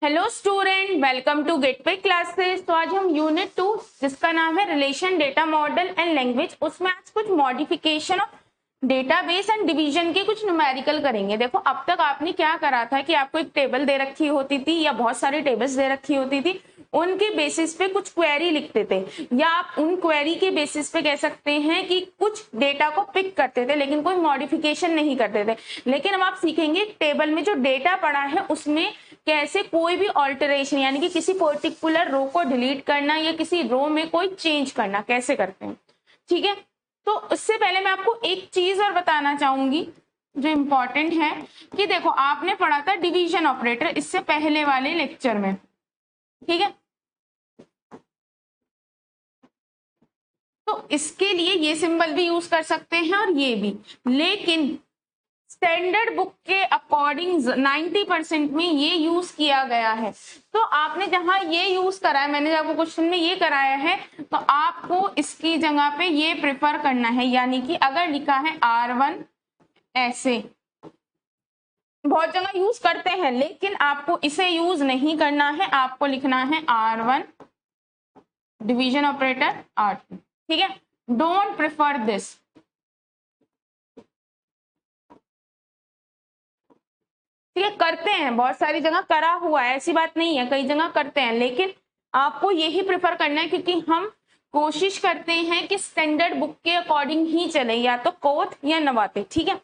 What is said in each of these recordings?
Hello student, welcome to Gateway Classes. तो आज हम यूनिट 2 जिसका नाम है relation data model and language, उसमें आज कुछ modification of database and division के कुछ न्यूमेरिकल करेंगे। देखो, अब तक आपने क्या करा था कि आपको एक टेबल दे रखी होती थी या बहुत सारी टेबल्स दे रखी होती थी, उनके बेसिस पे कुछ क्वेरी लिखते थे, या आप उन क्वेरी के बेसिस पे कह सकते हैं कि कुछ डेटा को पिक करते थे लेकिन कोई मॉडिफिकेशन नहीं करते थे। लेकिन अब आप सीखेंगे टेबल में जो डेटा पड़ा है उसमें कैसे कोई भी ऑल्टरेशन यानी कि किसी पर्टिकुलर रो को डिलीट करना या किसी रो में कोई चेंज करना कैसे करते हैं। ठीक है, तो उससे पहले मैं आपको एक चीज और बताना चाहूंगी जो इम्पोर्टेंट है कि देखो, आपने पढ़ा था डिवीजन ऑपरेटर इससे पहले वाले लेक्चर में। ठीक है, तो इसके लिए ये सिंबल भी यूज कर सकते हैं और ये भी, लेकिन स्टैंडर्ड बुक के अकॉर्डिंग 90% में ये यूज किया गया है। तो आपने जहां ये यूज करा है, मैंने आपको क्वेश्चन में ये कराया है, तो आपको इसकी जगह पे ये प्रेफर करना है। यानी कि अगर लिखा है R1 ऐसे, बहुत जगह यूज करते हैं लेकिन आपको इसे यूज नहीं करना है, आपको लिखना है R1 डिवीजन ऑपरेटर R2। ठीक है, डोंट प्रेफर दिस। ठीक है, करते हैं, बहुत सारी जगह करा हुआ है, ऐसी बात नहीं है, कई जगह करते हैं, लेकिन आपको यही प्रेफर करना है क्योंकि हम कोशिश करते हैं कि स्टैंडर्ड बुक के अकॉर्डिंग ही चले, या तो कोथ या नवाते। ठीक है,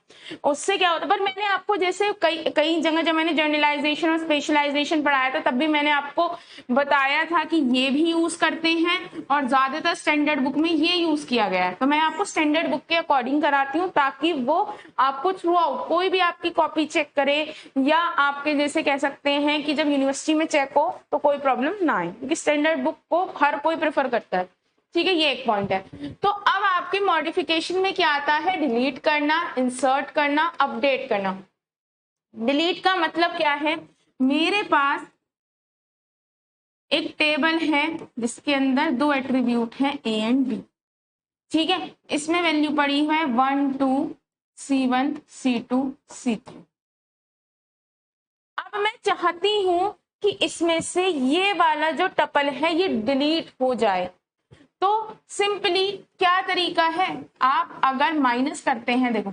उससे क्या होता है, पर मैंने आपको जैसे कई जगह जब मैंने जर्नलाइजेशन और स्पेशलाइजेशन पढ़ाया था तब भी मैंने आपको बताया था कि ये भी यूज करते हैं और ज्यादातर स्टैंडर्ड बुक में ये यूज किया गया है। तो मैं आपको स्टैंडर्ड बुक के अकॉर्डिंग कराती हूँ ताकि वो आपको थ्रू आउट कोई भी आपकी कॉपी चेक करे, या आपके जैसे कह सकते हैं कि जब यूनिवर्सिटी में चेक हो तो कोई प्रॉब्लम ना आए, क्योंकि स्टैंडर्ड बुक को हर कोई प्रेफर करता है। ठीक है, ये एक पॉइंट है। तो अब आपके मॉडिफिकेशन में क्या आता है, डिलीट करना, इंसर्ट करना, अपडेट करना। डिलीट का मतलब क्या है, मेरे पास एक टेबल है जिसके अंदर दो एट्रीब्यूट हैं A एंड B। ठीक है, इसमें वैल्यू पड़ी है 1 2 C1 C2 C3। अब मैं चाहती हूं कि इसमें से ये वाला जो टपल है ये डिलीट हो जाए। तो सिंपली क्या तरीका है, आप अगर माइनस करते हैं, देखो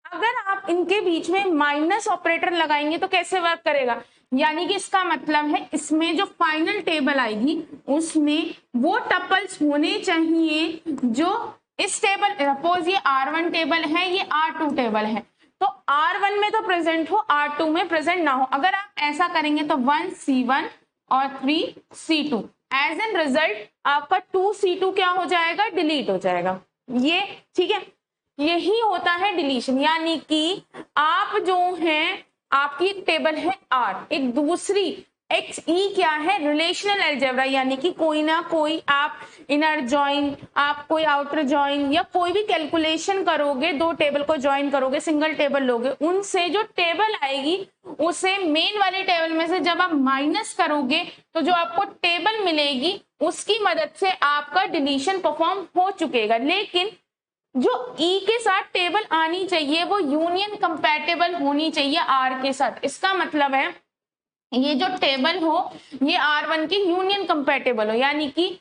अगर आप इनके बीच में माइनस ऑपरेटर लगाएंगे तो कैसे वर्क करेगा, यानी कि इसका मतलब है इसमें जो फाइनल टेबल आएगी उसमें वो टपल्स होने चाहिए जो इस टेबल, सपोज ये R1 टेबल है, ये R2 टेबल है, तो R1 में तो प्रेजेंट हो, R2 में प्रेजेंट ना हो। अगर आप ऐसा करेंगे तो 1 C1 और 3 C2, एज एन रिजल्ट आपका 2 C2 क्या हो जाएगा, डिलीट हो जाएगा। ये ठीक है, यही होता है डिलीशन। यानी कि आप जो हैं, आपकी एक टेबल है R, एक दूसरी XE क्या है, रिलेशनल अलजेब्रा, यानी कि कोई ना कोई आप इनर ज्वाइन, आप कोई आउटर ज्वाइन या कोई भी कैलकुलेशन करोगे, दो टेबल को ज्वाइन करोगे, सिंगल टेबल लोगे, उनसे जो टेबल आएगी उसे मेन वाले टेबल में से जब आप माइनस करोगे तो जो आपको टेबल मिलेगी उसकी मदद से आपका डिलीशन परफॉर्म हो चुकेगा। लेकिन जो E के साथ टेबल आनी चाहिए वो यूनियन कंपैटिबल होनी चाहिए R के साथ। इसका मतलब है ये जो टेबल हो ये R1 की यूनियन कंपैटिबल हो, यानी कि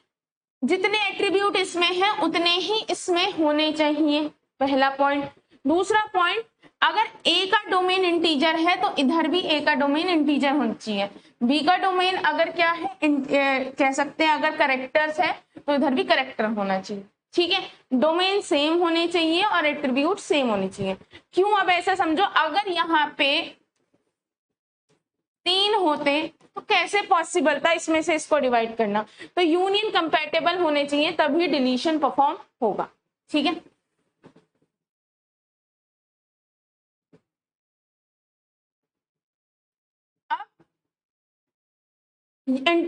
जितने एट्रीब्यूट इसमें हैं उतने ही इसमें होने चाहिए, पहला पॉइंट। दूसरा पॉइंट, अगर A का डोमेन इंटीजर है तो इधर भी A का डोमेन इंटीजर होना चाहिए। B का डोमेन अगर क्या है, कह सकते हैं अगर करेक्टर्स है तो इधर भी करेक्टर होना चाहिए। ठीक है, डोमेन सेम होने चाहिए और एट्रीब्यूट सेम होने चाहिए। क्यों, अब ऐसा समझो, अगर यहाँ पे 3 होते तो कैसे पॉसिबल था इसमें से इसको डिवाइड करना, तो यूनियन कंपैटिबल होने चाहिए तभी डिलीशन परफॉर्म होगा। ठीक है,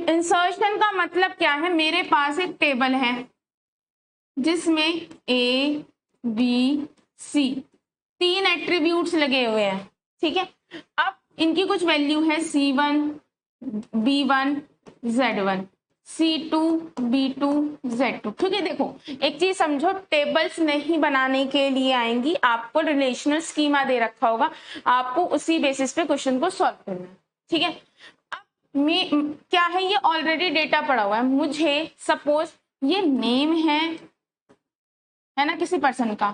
इंसर्शन का मतलब क्या है, मेरे पास एक टेबल है जिसमें A B C 3 एट्रीब्यूट्स लगे हुए हैं। ठीक है, अब इनकी कुछ वैल्यू है C1 B1 Z1। C2 B2 Z2। ठीक है, देखो एक चीज समझो, टेबल्स नहीं बनाने के लिए आएंगी, आपको रिलेशनल स्कीमा दे रखा होगा, आपको उसी बेसिस पे क्वेश्चन को सॉल्व करना है। ठीक है, अब क्या है, ये ऑलरेडी डेटा पड़ा हुआ है, मुझे सपोज ये नेम है ना किसी पर्सन का,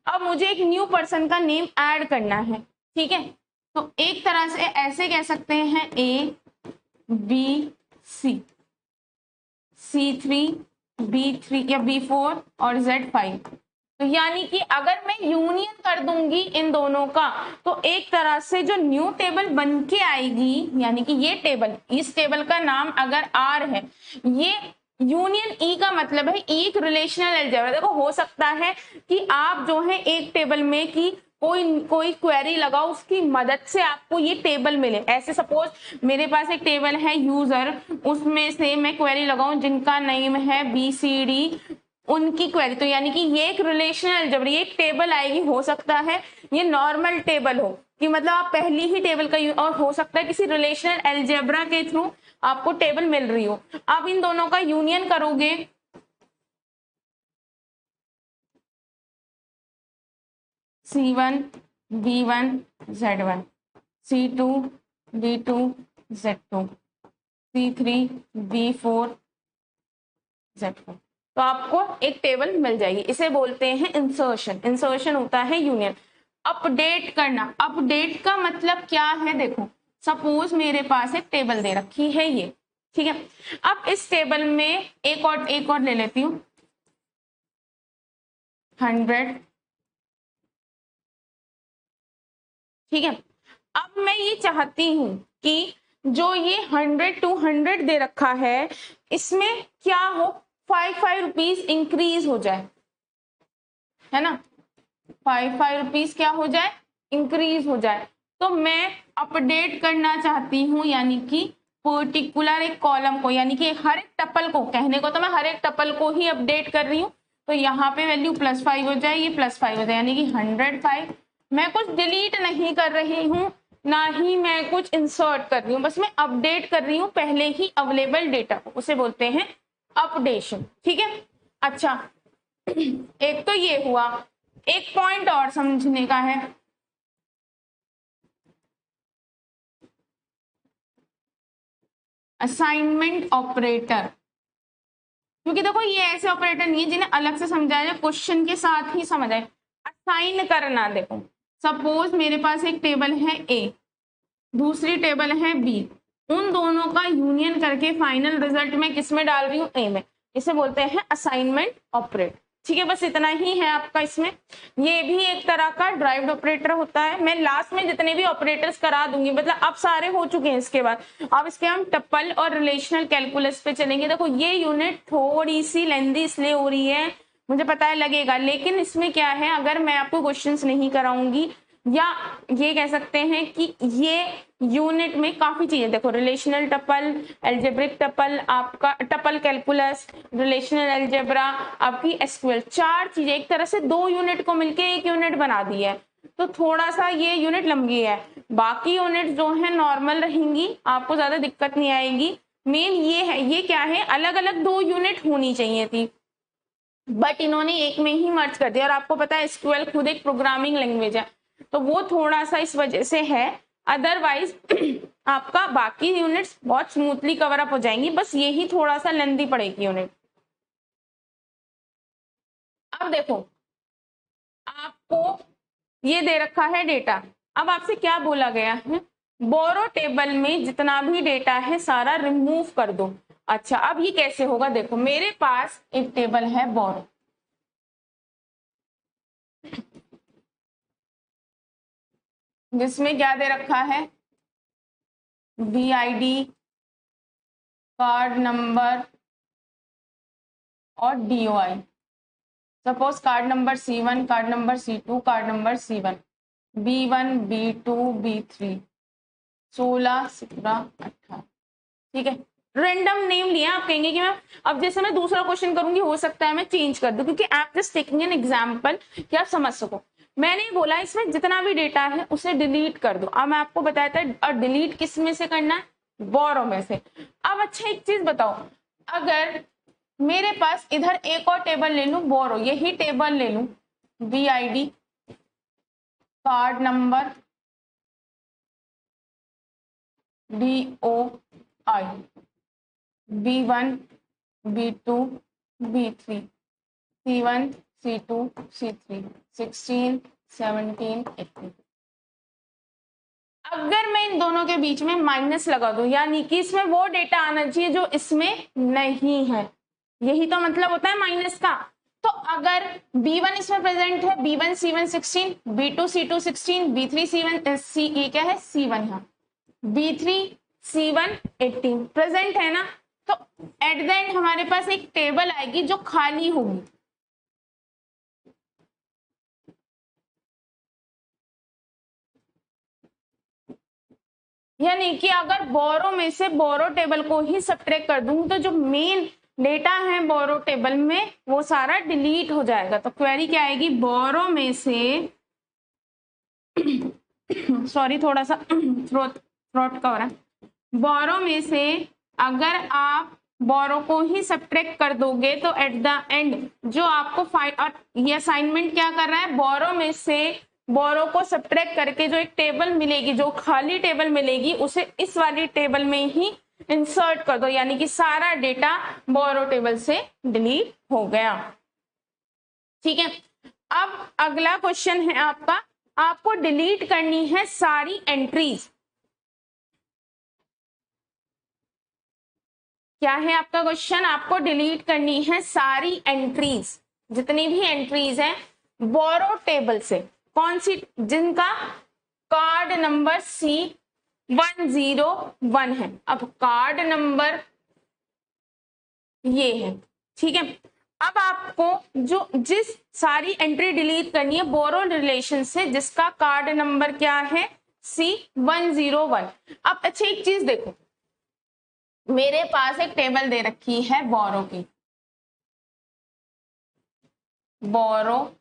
अब मुझे एक न्यू पर्सन का नेम ऐड करना है। ठीक है, तो एक तरह से ऐसे कह सकते हैं ABC, C3 B3 या B4 और Z5। तो यानी कि अगर मैं यूनियन कर दूंगी इन दोनों का, तो एक तरह से जो न्यू टेबल बन के आएगी, यानी कि ये टेबल, इस टेबल का नाम अगर R है, ये यूनियन E का मतलब है एक रिलेशनल अलजेब्रा। देखो हो सकता है कि आप जो है एक टेबल में की कोई क्वेरी लगाओ, उसकी मदद से आपको ये टेबल मिले। ऐसे सपोज मेरे पास एक टेबल है यूजर, उसमें से मैं क्वेरी लगाऊं जिनका नेम है BCD, उनकी क्वेरी, तो यानी कि ये एक रिलेशनल अलजेब्रा, ये एक टेबल आएगी। हो सकता है ये नॉर्मल टेबल हो, कि मतलब आप पहली ही टेबल का और हो सकता है किसी रिलेशनल अलजेब्रा के थ्रू आपको टेबल मिल रही हो। अब इन दोनों का यूनियन करोगे, C1 B1 Z1, C2 B2 Z2, C3 B4 Z4, तो आपको एक टेबल मिल जाएगी। इसे बोलते हैं इंसर्शन। इंसर्शन होता है यूनियन। अपडेट करना, अपडेट का मतलब क्या है, देखो सपोज मेरे पास एक टेबल दे रखी है ये, ठीक है, अब इस टेबल में एक और ले लेती हूँ 100। ठीक है, अब मैं ये चाहती हूं कि जो ये 100 to 100 दे रखा है, इसमें क्या हो, 5 रुपीज इंक्रीज हो जाए, है ना, 5 रुपीज क्या हो जाए, इंक्रीज हो जाए। तो मैं अपडेट करना चाहती हूँ, यानी कि पर्टिकुलर एक कॉलम को, यानी कि हर एक टपल को, कहने को तो मैं हर एक टपल को ही अपडेट कर रही हूँ। तो यहाँ पे वैल्यू +5 हो जाए, ये +5 हो जाए, यानी कि 105। मैं कुछ डिलीट नहीं कर रही हूँ, ना ही मैं कुछ इंसर्ट कर रही हूँ, बस मैं अपडेट कर रही हूँ पहले ही अवेलेबल डेटा को, उसे बोलते हैं अपडेशन। ठीक है, अच्छा एक तो ये हुआ, एक पॉइंट और समझने का है, असाइनमेंट ऑपरेटर। क्योंकि देखो ये ऐसे ऑपरेटर नहीं है जिन्हें अलग से समझाया जाए, क्वेश्चन के साथ ही समझ आए। असाइन करना, देखो सपोज मेरे पास एक टेबल है A, दूसरी टेबल है B, उन दोनों का यूनियन करके फाइनल रिजल्ट में किस में डाल रही हूँ, A में, इसे बोलते हैं असाइनमेंट ऑपरेटर। ठीक है, बस इतना ही है आपका इसमें। ये भी एक तरह का ड्राइव्ड ऑपरेटर होता है। मैं लास्ट में जितने भी ऑपरेटर्स करा दूंगी, मतलब अब सारे हो चुके हैं इसके बाद, अब इसके हम टप्पल और रिलेशनल कैलकुलस पे चलेंगे। देखो ये यूनिट थोड़ी सी लेंदी इसलिए हो रही है, मुझे पता है लगेगा, लेकिन इसमें क्या है, अगर मैं आपको क्वेश्चंस नहीं कराऊंगी, या ये कह सकते हैं कि ये यूनिट में काफी चीजें, देखो रिलेशनल टपल, एल्जेब्रिक टपल, आपका टपल कैलकुलस, रिलेशनल एल्जेब्रा, आपकी एसक्यूएल, 4 चीजें एक तरह से 2 यूनिट को मिलके एक यूनिट बना दी है। तो थोड़ा सा ये यूनिट लंबी है, बाकी यूनिट जो है नॉर्मल रहेंगी, आपको ज्यादा दिक्कत नहीं आएगी। मेन ये है, ये क्या है, अलग अलग 2 यूनिट होनी चाहिए थी, बट इन्होंने एक में ही मर्ज कर दिया। और आपको पता है एसक्यूएल खुद एक प्रोग्रामिंग लैंग्वेज है, तो वो थोड़ा सा इस वजह से है, अदरवाइज आपका बाकी यूनिट्स बहुत स्मूथली कवर अप हो जाएंगी, बस यही थोड़ा सा लेंदी पड़ेगी यूनिट। अब देखो आपको ये दे रखा है डेटा, अब आपसे क्या बोला गया है, बोरो टेबल में जितना भी डेटा है सारा रिमूव कर दो। अच्छा अब ये कैसे होगा, देखो मेरे पास एक टेबल है बोरो, जिसमें क्या दे रखा है, BID, कार्ड नंबर और DOI। Suppose card number C1, card number C2, card number C1, B1 B2 B3, 16 17 18। ठीक है, रेंडम नेम लिया, आप कहेंगे कि मैम अब जैसे मैं दूसरा क्वेश्चन करूंगी हो सकता है मैं चेंज कर दूं, क्योंकि आप जस्ट टेकिंग एन एग्जांपल कि आप समझ सको। मैंने बोला इसमें जितना भी डेटा है उसे डिलीट कर दो। अब मैं आपको बताया था डिलीट किस में से करना है, बोरो में से। अब अच्छा एक चीज बताओ, अगर मेरे पास इधर एक और टेबल ले लूं, बोरो, यही टेबल ले लूं, BID, card number, DOI, B1, B2, B3, C1, C2, C3, 16, 17, 18। अगर मैं इन दोनों के बीच में माइनस लगा दूं, यानी कि इसमें वो डेटा आना चाहिए जो इसमें नहीं है, यही तो मतलब होता है माइनस का। तो अगर B1 इसमें प्रेजेंट है, B1 C1 16, B2 C2 16, B3 C1 C, ये क्या है C1, यहाँ B3 C1 18 प्रेजेंट है ना। तो एट द एंड हमारे पास एक टेबल आएगी जो खाली होगी, यानी कि अगर बोरो में से बोरो टेबल को ही सब्ट्रैक्ट कर दूं तो जो मेन डेटा है बोरो टेबल में वो सारा डिलीट हो जाएगा। तो क्वेरी क्या आएगी, बोरो में से सॉरी थोड़ा सा थ्रोट का हो रहा है, बोरो में से अगर आप बोरो को ही सब्ट्रैक्ट कर दोगे तो एट द एंड जो आपको और ये असाइनमेंट क्या कर रहा है, बोरो में से बोरो को सब्ट्रैक्ट करके जो एक टेबल मिलेगी, जो खाली टेबल मिलेगी, उसे इस वाली टेबल में ही इंसर्ट कर दो, यानी कि सारा डेटा बोरो टेबल से डिलीट हो गया। ठीक है, अब अगला क्वेश्चन है आपका, आपको डिलीट करनी है सारी एंट्रीज। क्या है आपका क्वेश्चन, आपको डिलीट करनी है सारी एंट्रीज, जितनी भी एंट्रीज हैं बोरो टेबल से, कौन सी, जिनका कार्ड नंबर C101 है। अब कार्ड नंबर ये है, ठीक है। अब आपको जिस सारी एंट्री डिलीट करनी है बोरो रिलेशन से जिसका कार्ड नंबर क्या है C101। अब अच्छा एक चीज देखो, मेरे पास एक टेबल दे रखी है बोरो की, बोरो,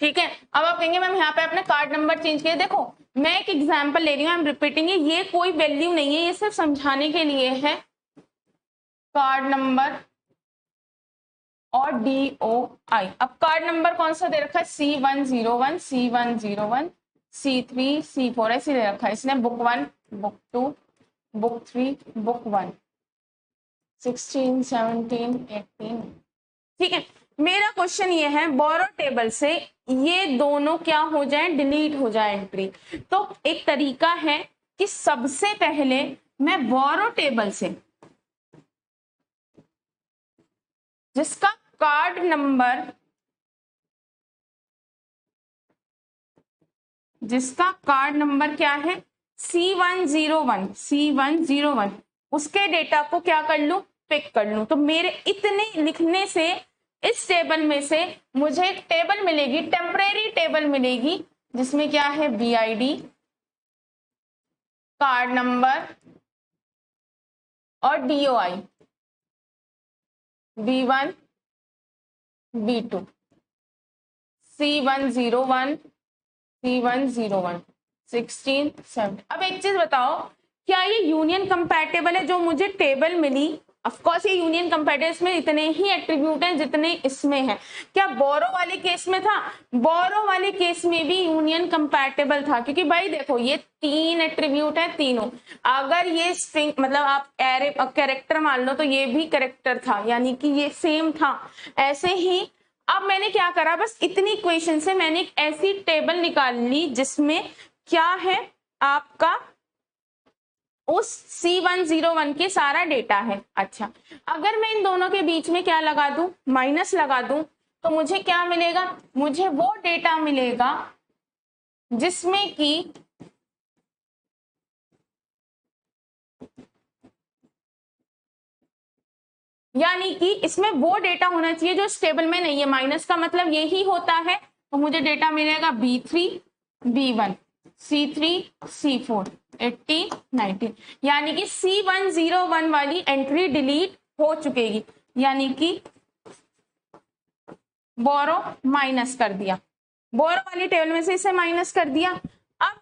ठीक है। अब आप कहेंगे मैम यहाँ पे आपने कार्ड नंबर चेंज किया, देखो मैं एक एग्जांपल ले रही हूँ, आई एम रिपीटिंग, ये कोई वैल्यू नहीं है, ये सिर्फ समझाने के लिए है। कार्ड नंबर और DOI, अब कार्ड नंबर कौन सा दे रखा है C101, C101, C3, C4 ऐसे दे रखा है इसने, बुक 1, बुक 2, बुक 3, बुक 1, 16, 17, 18। ठीक है, मेरा क्वेश्चन ये है बोरो टेबल से ये दोनों क्या हो जाए, डिलीट हो जाए एंट्री। तो एक तरीका है कि सबसे पहले मैं बोरो टेबल से जिसका कार्ड नंबर, जिसका कार्ड नंबर क्या है C101, उसके डेटा को क्या कर लूं, पिक कर लूं। तो मेरे इतने लिखने से इस टेबल में से मुझे एक टेबल मिलेगी, टेम्परेरी टेबल मिलेगी, जिसमें क्या है BID, कार्ड नंबर और DOI, B1, B2, C101, 16, 7। अब एक चीज बताओ, क्या ये यूनियन कंपैटिबल है, जो मुझे टेबल मिली, ऑफ कोर्स ये यूनियन कंपैटिबल, इसमें इतने ही एट्रीब्यूट हैं जितने इसमें हैं। क्या बोरो वाले केस में था, बोरो वाले केस में भी यूनियन कंपैटिबल था, क्योंकि भाई देखो ये 3 एट्रीब्यूट है तीनों, अगर ये स्ट्रिंग मतलब आप एरे कैरेक्टर मान लो तो ये भी कैरेक्टर था, यानी कि ये सेम था। ऐसे ही अब मैंने क्या करा, बस इतनी इक्वेशन से मैंने एक ऐसी टेबल निकाल ली जिसमें क्या है आपका उस C101 के सारा डेटा है। अच्छा, अगर मैं इन दोनों के बीच में क्या लगा दूं, माइनस लगा दूं, तो मुझे क्या मिलेगा, मुझे वो डेटा मिलेगा जिसमें कि यानी कि इसमें वो डेटा होना चाहिए जो इस टेबल में नहीं है, माइनस का मतलब यही होता है। तो मुझे डेटा मिलेगा B3, B1, C3, C4, 18, 19, यानी कि C101 वाली एंट्री डिलीट हो चुकेगी, यानी कि बोरो माइनस कर दिया, बोरो वाली टेबल में से इसे माइनस कर दिया। अब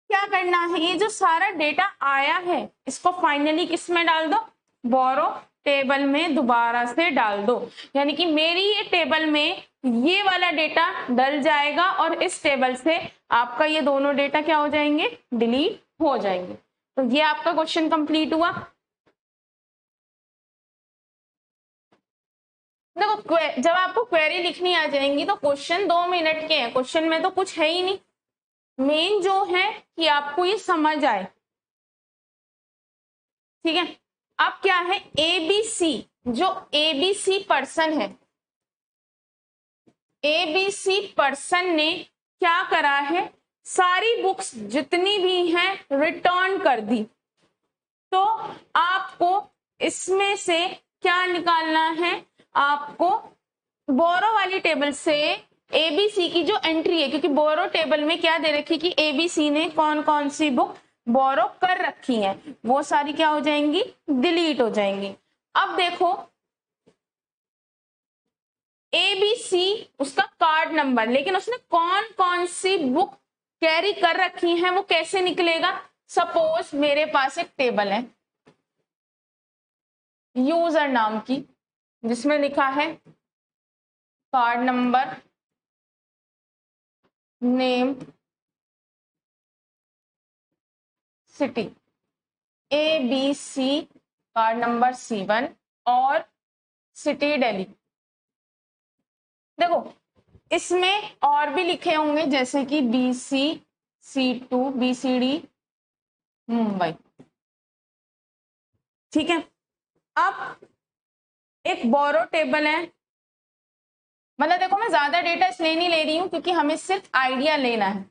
क्या करना है, ये जो सारा डेटा आया है इसको फाइनली किस में डाल दो, बोरो टेबल में दोबारा से डाल दो। यानी कि मेरी ये टेबल में ये वाला डेटा डल जाएगा और इस टेबल से आपका ये दोनों डेटा क्या हो जाएंगे, डिलीट हो जाएंगे। तो ये आपका क्वेश्चन कंप्लीट हुआ। देखो जब आपको क्वेरी लिखनी आ जाएंगी तो क्वेश्चन 2 मिनट के हैं, क्वेश्चन में तो कुछ है ही नहीं, मेन जो है कि आपको ये समझ आए। ठीक है, अब क्या है, एबीसी, जो एबीसी पर्सन है, एबीसी पर्सन ने क्या करा है, सारी बुक्स जितनी भी हैं रिटर्न कर दी। तो आपको इसमें से क्या निकालना है, आपको बोरो वाली टेबल से एबीसी की जो एंट्री है, क्योंकि बोरो टेबल में क्या दे रखी कि एबीसी ने कौन कौन सी बुक बोरो कर रखी है, वो सारी क्या हो जाएंगी, डिलीट हो जाएंगी। अब देखो एबीसी उसका कार्ड नंबर, लेकिन उसने कौन कौन सी बुक कैरी कर रखी है वो कैसे निकलेगा। सपोज मेरे पास एक टेबल है यूजर नाम की, जिसमें लिखा है card number, name, city, ABC, card number C1 और सिटी दिल्ली। देखो इसमें और भी लिखे होंगे जैसे कि BC, C2, BCD, मुंबई। ठीक है, अब एक बोरो टेबल है, मतलब देखो मैं ज्यादा डेटा इसलिए नहीं ले रही हूं क्योंकि हमें सिर्फ आइडिया लेना है।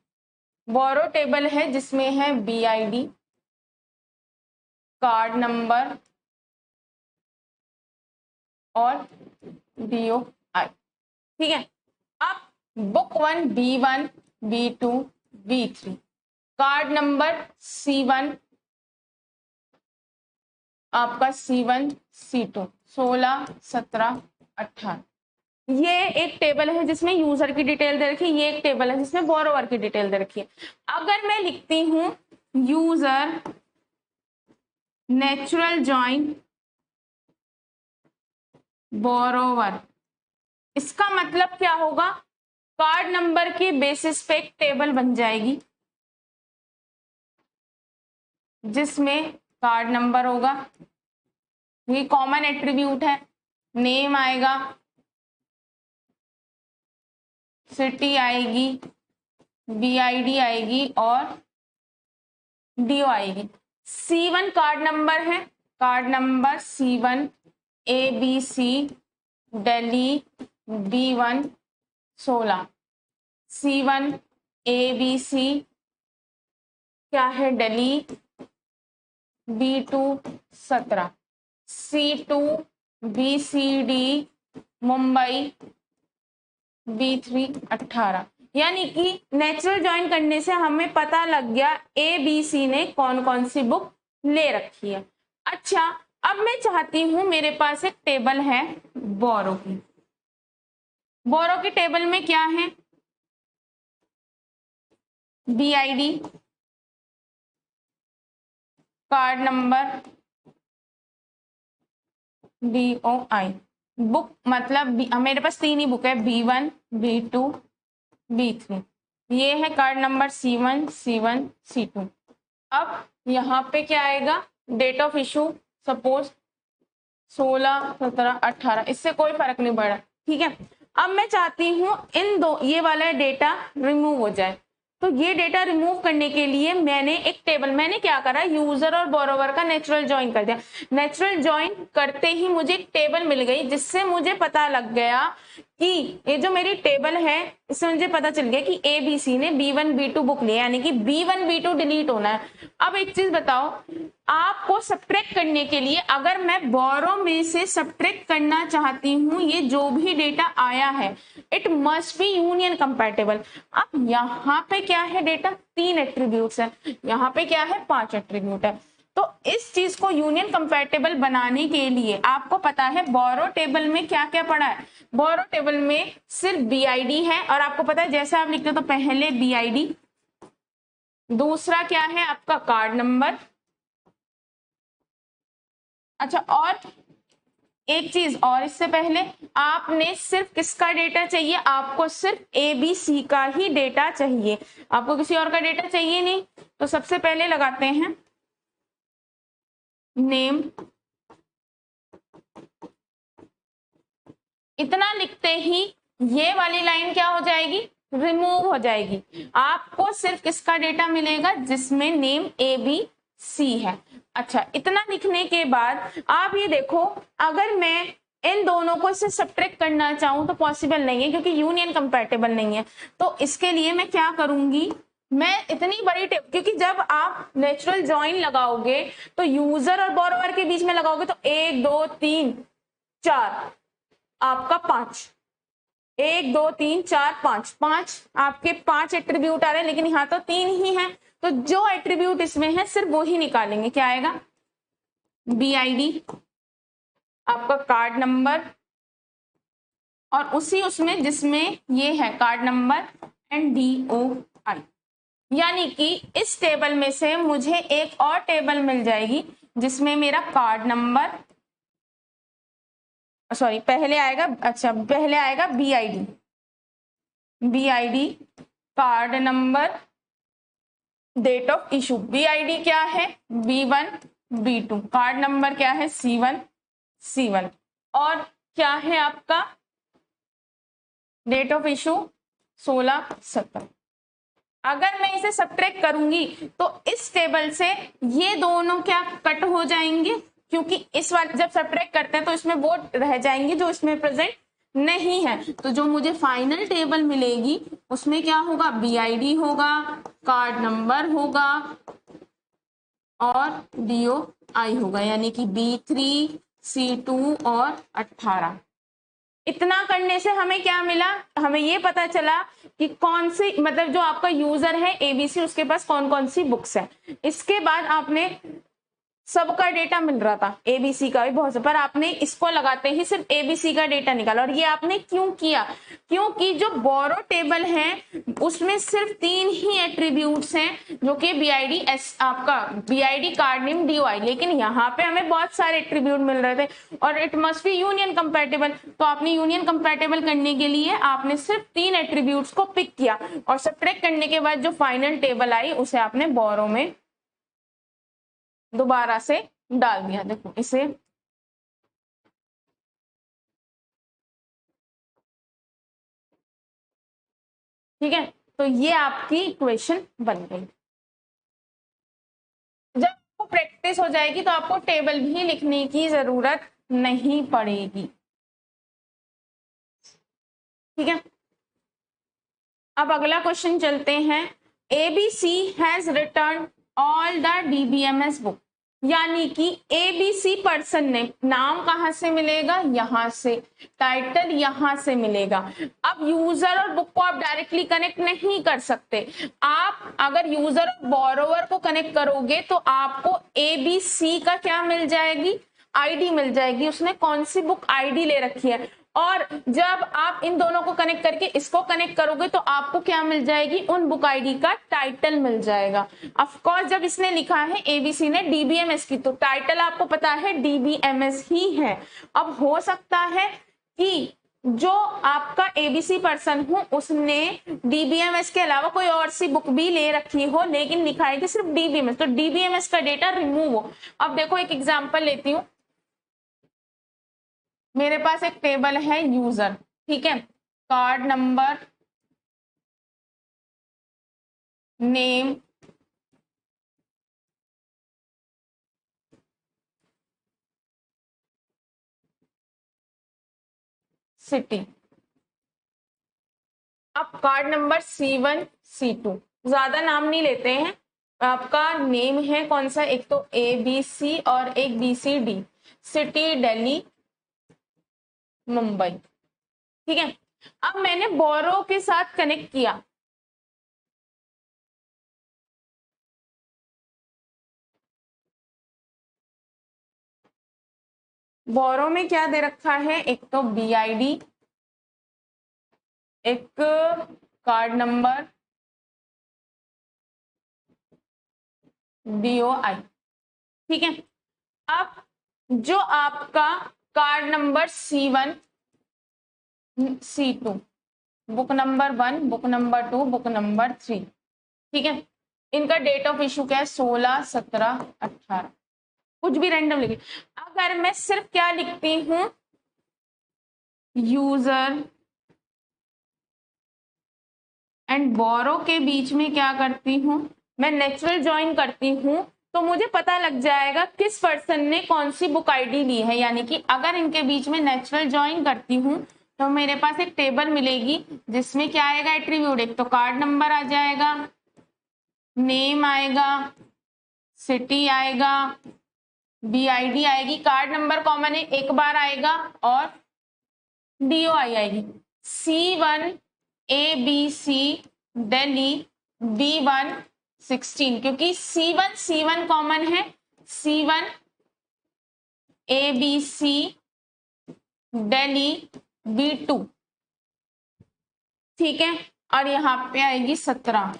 बोरो टेबल है जिसमें है BID, कार्ड नंबर और DOI। ठीक है, अब book 1 B1, B2, B3, card number C1 आपका C1, C2, 16, 17, 18। ये एक टेबल है जिसमें यूजर की डिटेल दे रखी है, ये एक टेबल है जिसमें बोरोवर की डिटेल दे रखी है। अगर मैं लिखती हूं यूजर नेचुरल जॉइन बोरोवर, इसका मतलब क्या होगा, कार्ड नंबर के बेसिस पे एक टेबल बन जाएगी जिसमें कार्ड नंबर होगा, ये कॉमन एट्रीब्यूट है, नेम आएगा, सिटी आएगी, BID आएगी और DO आएगी। C1 कार्ड नंबर है, card number C1 ABC Delhi B1 16, C1 ABC क्या है Delhi B2 17, C2 BCD Mumbai B3 18। यानी कि नेचुरल ज्वाइन करने से हमें पता लग गया ABC ने कौन कौन सी बुक ले रखी है। अच्छा, अब मैं चाहती हूं मेरे पास एक टेबल है बोरो की, बोरो की टेबल में क्या है, BID, card number, DOI, book मतलब मेरे पास 3 ही बुक है, B1, B2, B3, ये है card number C1, C1, C2। अब यहाँ पे क्या आएगा, डेट ऑफ इशू सपोज 16, 17, 18, इससे कोई फर्क नहीं पड़ा। ठीक है, अब मैं चाहती हूँ इन दो ये वाला डेटा रिमूव हो जाए, तो ये डेटा रिमूव करने के लिए मैंने एक टेबल, मैंने क्या करा, यूजर और बोरोवर का नेचुरल ज्वाइन कर दिया। नेचुरल ज्वाइन करते ही मुझे एक टेबल मिल गई जिससे मुझे पता लग गया कि ये जो मेरी टेबल है इससे मुझे पता चल गया कि ABC ने B1, B2 बुक लिया, यानी कि B1, B2 डिलीट होना है। अब एक चीज बताओ, आपको सब्ट्रैक्ट करने के लिए अगर मैं बोरो में से सब्ट्रैक्ट करना चाहती हूँ ये जो भी डेटा आया है, it must be union compatible. अब यहाँ पे क्या है, डेटा 3 एट्रीब्यूट्स है, यहाँ पे क्या है 5 एट्रीब्यूट है। तो इस चीज को यूनियन कंपैटिबल बनाने के लिए आपको पता है बोरो टेबल में क्या क्या पड़ा है, बोरो टेबल में सिर्फ BID है, और आपको पता है जैसे आप लिखते हो तो पहले BID दूसरा क्या है आपका कार्ड नंबर। अच्छा, और एक चीज और, इससे पहले आपने सिर्फ किसका डेटा चाहिए, आपको सिर्फ ABC का ही डेटा चाहिए, आपको किसी और का डेटा चाहिए नहीं। तो सबसे पहले लगाते हैं नेम, इतना लिखते ही ये वाली लाइन क्या हो जाएगी, रिमूव हो जाएगी। आपको सिर्फ किसका डेटा मिलेगा, जिसमें नेम ABC है। अच्छा, इतना लिखने के बाद आप ये देखो, अगर मैं इन दोनों को इससे सब्ट्रैक्ट करना चाहूं तो पॉसिबल नहीं है, क्योंकि यूनियन कंपैटिबल नहीं है। तो इसके लिए मैं क्या करूंगी, मैं इतनी बड़ी टेप, क्योंकि जब आप नेचुरल जॉइन लगाओगे तो यूजर और बोरोवर के बीच में लगाओगे तो 1 2 3 4 आपका 5, 1 2 3 4 5, 5 आपके 5 एट्रीब्यूट आ रहे हैं, लेकिन यहाँ तो 3 ही है। तो जो एट्रीब्यूट इसमें है सिर्फ वो ही निकालेंगे। क्या आएगा, BID, आपका कार्ड नंबर, और उसी उसमें जिसमें ये है कार्ड नंबर एंड DOI। यानी कि इस टेबल में से मुझे एक और टेबल मिल जाएगी जिसमें मेरा कार्ड नंबर, सॉरी पहले आएगा, अच्छा पहले आएगा BID, card number, date of issue. BID क्या है, B1 B2, कार्ड नंबर क्या है C1, और क्या है आपका डेट ऑफ इशू 16/7। अगर मैं इसे सब्ट्रैक्ट करूंगी तो इस टेबल से ये दोनों क्या कट हो जाएंगे, क्योंकि इस वाले जब सब्ट्रैक्ट करते हैं तो इसमें वो रह जाएंगे जो इसमें प्रेजेंट नहीं है। तो जो मुझे फाइनल टेबल मिलेगी उसमें क्या होगा, BID होगा, कार्ड नंबर होगा और DOI होगा, यानी कि B3 C2 और 18। इतना करने से हमें क्या मिला, हमें ये पता चला कि कौन सी, मतलब जो आपका यूजर है ABC उसके पास कौन कौन सी बुक्स है। इसके बाद आपने सबका डेटा मिल रहा था, ABC का भी बहुत से, पर आपने इसको लगाते ही सिर्फ ABC का डेटा निकाला। और ये आपने क्यों किया, क्योंकि जो बोरो टेबल है उसमें सिर्फ 3 ही एट्रीब्यूट्स हैं, जो कि आपका BID, कार्ड नेम, DOI, लेकिन यहाँ पे हमें बहुत सारे एट्रीब्यूट मिल रहे थे और it must be union compatible. तो आपने यूनियन कंपैटिबल करने के लिए आपने सिर्फ 3 एट्रीब्यूट्स को पिक किया और सब्ट्रैक्ट करने के बाद जो फाइनल टेबल आई उसे आपने बोरो में दोबारा से डाल दिया। देखो इसे, ठीक है, तो ये आपकी इक्वेशन बन गई। जब आपको प्रैक्टिस हो जाएगी तो आपको टेबल भी लिखने की जरूरत नहीं पड़ेगी। ठीक है, अब अगला क्वेश्चन चलते हैं। ABC has return all the DBMS book, यानी कि ABC पर्सन ने, नाम कहां से मिलेगा, यहां से, टाइटल यहां से मिलेगा। अब यूजर और बुक को आप डायरेक्टली कनेक्ट नहीं कर सकते। आप अगर यूजर और बोरोवर को कनेक्ट करोगे तो आपको ABC का क्या मिल जाएगी, ID मिल जाएगी, उसने कौन सी बुक ID ले रखी है। और जब आप इन दोनों को कनेक्ट करके इसको कनेक्ट करोगे तो आपको क्या मिल जाएगी, उन बुक आईडी का टाइटल मिल जाएगा। ऑफ कोर्स जब इसने लिखा है ABC ने DBMS की, तो टाइटल आपको पता है DBMS ही है। अब हो सकता है कि जो आपका ABC पर्सन हो उसने DBMS के अलावा कोई और सी बुक भी ले रखी हो, लेकिन लिखा है कि सिर्फ DBMS, तो DBMS का डेटा रिमूव हो। अब देखो एक एग्जांपल लेती हूँ, मेरे पास एक टेबल है यूजर, ठीक है, कार्ड नंबर, नेम, सिटी। अब कार्ड नंबर C1 C2, ज्यादा नाम नहीं लेते हैं, आपका नेम है कौन सा, एक तो ABC और एक BCD, सिटी दिल्ली मुंबई। ठीक है, अब मैंने बोरो के साथ कनेक्ट किया, बोरो में क्या दे रखा है, एक तो BID, एक कार्ड नंबर, DOI। ठीक है, अब जो आपका card number C1 C2, book number 1, book number 2, book number 3, ठीक है, इनका डेट ऑफ इशू क्या है? 16, 17, 18, कुछ भी रैंडम लिखिए। अगर मैं सिर्फ क्या लिखती हूं, यूजर एंड बोरो के बीच में क्या करती हूं, मैं नेचुरल ज्वाइन करती हूं, तो मुझे पता लग जाएगा किस पर्सन ने कौन सी बुक आईडी ली है। यानी कि अगर इनके बीच में नेचुरल ज्वाइन करती हूं तो मेरे पास एक टेबल मिलेगी जिसमें क्या आएगा? एट्रीब्यूट। एक तो कार्ड नंबर आ जाएगा, नेम आएगा, सिटी आएगा, BID आएगी, कार्ड नंबर कॉमन है एक बार आएगा, और DOI आएगी। C1 ABC दिल्ली B1 16, क्योंकि C1 कॉमन है, C1 ABC दिल्ली B2, ठीक है, और यहाँ पे आएगी 17।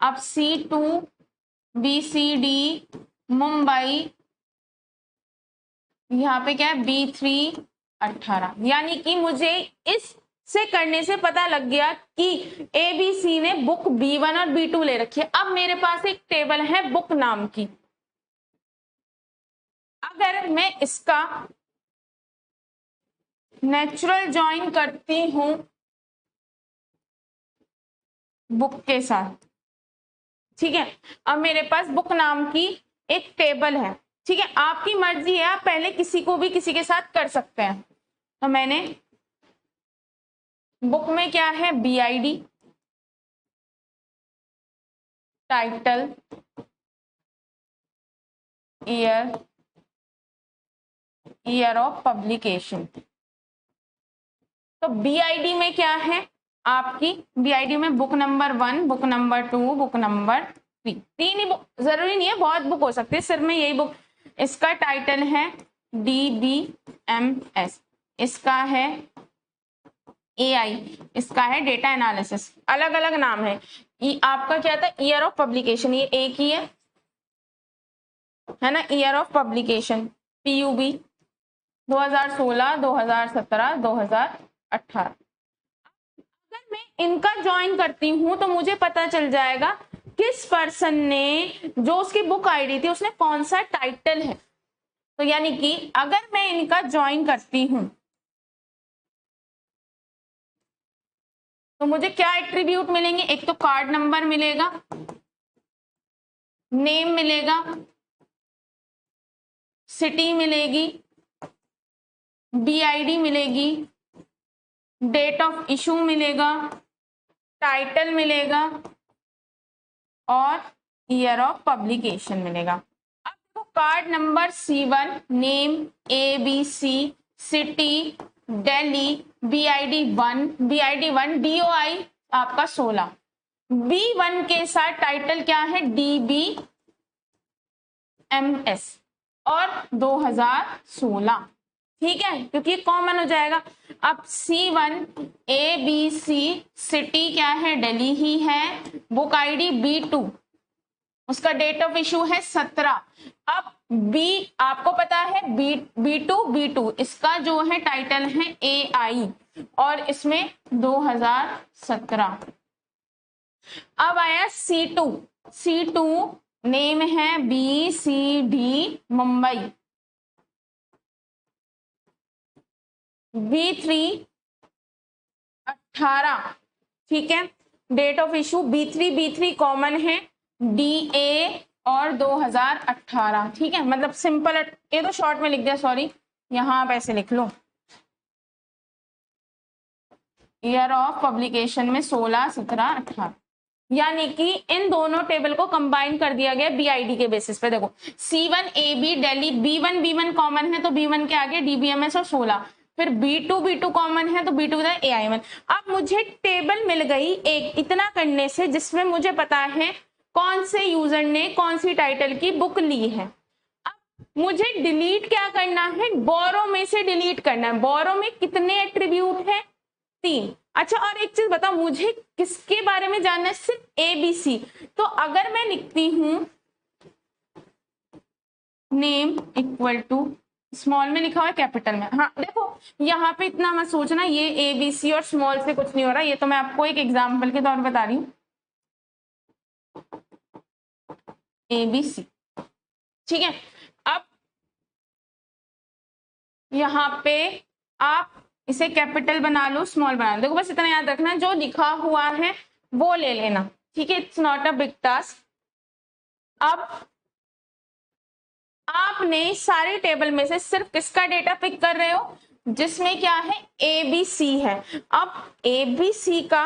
अब C2 BCD मुंबई, यहाँ पे क्या है? B3 18। यानी कि मुझे इस से करने से पता लग गया कि ABC ने बुक B1 और B2 ले रखी है। अब मेरे पास एक टेबल है बुक नाम की। अगर मैं इसका नेचुरल ज्वाइन करती हूं बुक के साथ, ठीक है, अब मेरे पास बुक नाम की एक टेबल है। ठीक है, आपकी मर्जी है, आप पहले किसी को भी किसी के साथ कर सकते हैं। तो मैंने बुक में क्या है? BID, title, year of publication. तो BID में क्या है आपकी? BID में book number 1, book number 2, book number 3, तीन ही बुक, जरूरी नहीं है बहुत बुक हो सकती है, सिर्फ में यही बुक। इसका टाइटल है DBMS, इसका है AI, इसका है डेटा एनालिसिस, अलग अलग नाम है। आपका क्या था? ईयर ऑफ पब्लिकेशन, ये एक ही है ना, ईयर ऑफ पब्लिकेशन PUB 2016, 2017, 2018। अगर मैं इनका ज्वाइन करती हूं तो मुझे पता चल जाएगा किस पर्सन ने, जो उसकी बुक आईडी थी, उसने कौन सा टाइटल है। तो यानी कि अगर मैं इनका ज्वाइन करती हूं तो मुझे क्या एट्रीब्यूट मिलेंगे? एक तो कार्ड नंबर मिलेगा, नेम मिलेगा, सिटी मिलेगी, BID मिलेगी, डेट ऑफ इशू मिलेगा, टाइटल मिलेगा, और ईयर ऑफ पब्लिकेशन मिलेगा। अब देखो, card number C1, name ABC, city Delhi, BID 1, DOI आपका 16, B1 के साथ टाइटल क्या है? DBMS और 2016, ठीक है, क्योंकि कॉमन हो जाएगा। अब C1 ABC, सिटी क्या है? दिल्ली ही है, बुक आईडी B2, उसका डेट ऑफ इशू है 17। अब B आपको पता है B2, इसका जो है टाइटल है AI, और इसमें 2017। अब आया C2 नेम है BCD मुंबई, B3 18, ठीक है, date of issue B3 common है, DA और 2018, ठीक है, मतलब सिंपल, ये तो शॉर्ट में लिख दिया, सॉरी, यहां आप ऐसे लिख लो, ईयर ऑफ पब्लिकेशन में 16, 17, 18। यानी कि इन दोनों टेबल को कंबाइन कर दिया गया BID के बेसिस पे। देखो, C1 AB Delhi, B1 common है तो B1 के आगे DBMS और 16, फिर B2 कॉमन है तो B2 का AI1। अब मुझे टेबल मिल गई एक, इतना करने से, जिसमें मुझे पता है कौन से यूजर ने कौन सी टाइटल की बुक ली है। अब मुझे डिलीट क्या करना है? बोरो में से डिलीट करना है। बोरो में कितने एट्रीब्यूट है? 3। अच्छा, और एक चीज बताओ, मुझे किसके बारे में जानना है? सिर्फ ABC। तो अगर मैं लिखती हूं नेम इक्वल टू, स्मॉल में लिखा हुआ है कैपिटल में। हाँ देखो यहाँ पे इतना मत सोचना, ये ABC और स्मॉल से कुछ नहीं हो रहा, ये तो मैं आपको एक एग्जाम्पल के तौर पर बता रही हूँ। ABC, ठीक है। अब यहाँ पे आप इसे कैपिटल बना लो, स्मॉल बना लो, देखो बस इतना याद रखना जो लिखा हुआ है वो ले लेना, ठीक है। It's not a big task. अब आपने सारे टेबल में से सिर्फ किसका डेटा पिक कर रहे हो, जिसमें क्या है ABC है। अब ABC का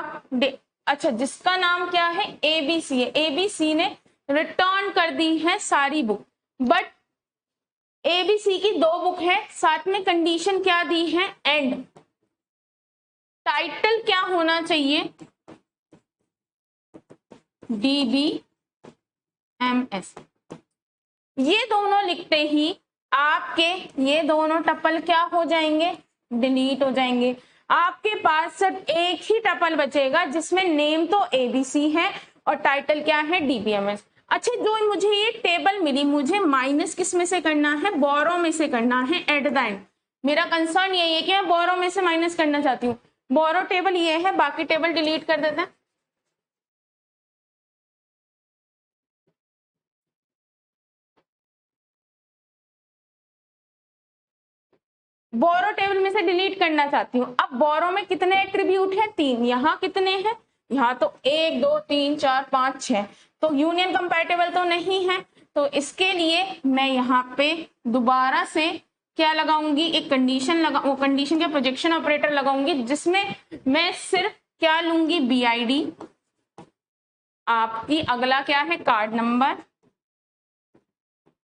अच्छा जिसका नाम क्या है ABC है, ABC ने रिटर्न कर दी है सारी बुक, बट ABC की 2 बुक है, साथ में कंडीशन क्या दी है एंड। टाइटल क्या होना चाहिए DBMS। ये दोनों लिखते ही आपके ये दोनों टपल क्या हो जाएंगे, डिलीट हो जाएंगे। आपके पास सिर्फ एक ही टपल बचेगा जिसमें नेम तो ABC है और टाइटल क्या है DBMS। अच्छा जो मुझे ये टेबल मिली, मुझे माइनस किस में से करना है, बोरो में से करना है एट द एंड। मेरा कंसर्न यही है कि मैं बोरो में से माइनस करना चाहती हूँ। बोरो टेबल ये है, बाकी टेबल डिलीट कर देते हैं। बोरो टेबल में से डिलीट करना चाहती हूँ। अब बोरो में कितने एट्रीब्यूट हैं, 3। यहाँ कितने हैं, यहाँ तो 1 2 3 4 5 6, तो यूनियन कंपैटिबल तो नहीं है। तो इसके लिए मैं यहाँ पे दोबारा से क्या लगाऊंगी, एक कंडीशन लगा, वो कंडीशन के प्रोजेक्शन ऑपरेटर लगाऊंगी, जिसमें मैं सिर्फ क्या लूंगी BID, आपकी अगला क्या है कार्ड नंबर।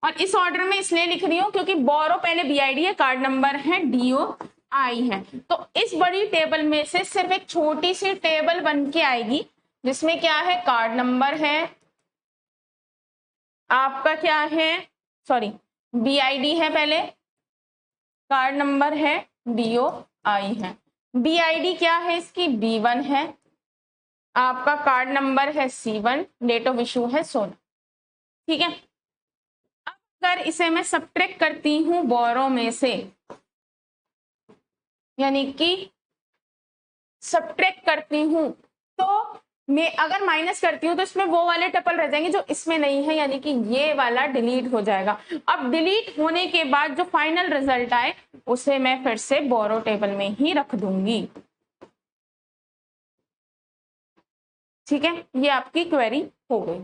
और इस ऑर्डर में इसलिए लिख रही हूं क्योंकि बोरो पहले BID है, कार्ड नंबर है DOI है। तो इस बड़ी टेबल में से सिर्फ एक छोटी सी टेबल बन के आएगी जिसमें क्या है कार्ड नंबर है, आपका क्या है सॉरी BID है पहले, कार्ड नंबर है, DOI है। BID क्या है इसकी B1 है, आपका कार्ड नंबर है C1, डेट ऑफ इशू है 16, ठीक है। अगर इसे मैं सब्ट्रैक्ट करती हूं बोरो में से, यानी कि सब्ट्रैक्ट करती हूं, तो मैं अगर माइनस करती हूं तो इसमें वो वाले टपल रह जाएंगे जो इसमें नहीं है, यानी कि ये वाला डिलीट हो जाएगा। अब डिलीट होने के बाद जो फाइनल रिजल्ट आए उसे मैं फिर से बोरो टेबल में ही रख दूंगी, ठीक है। ये आपकी क्वेरी हो गई,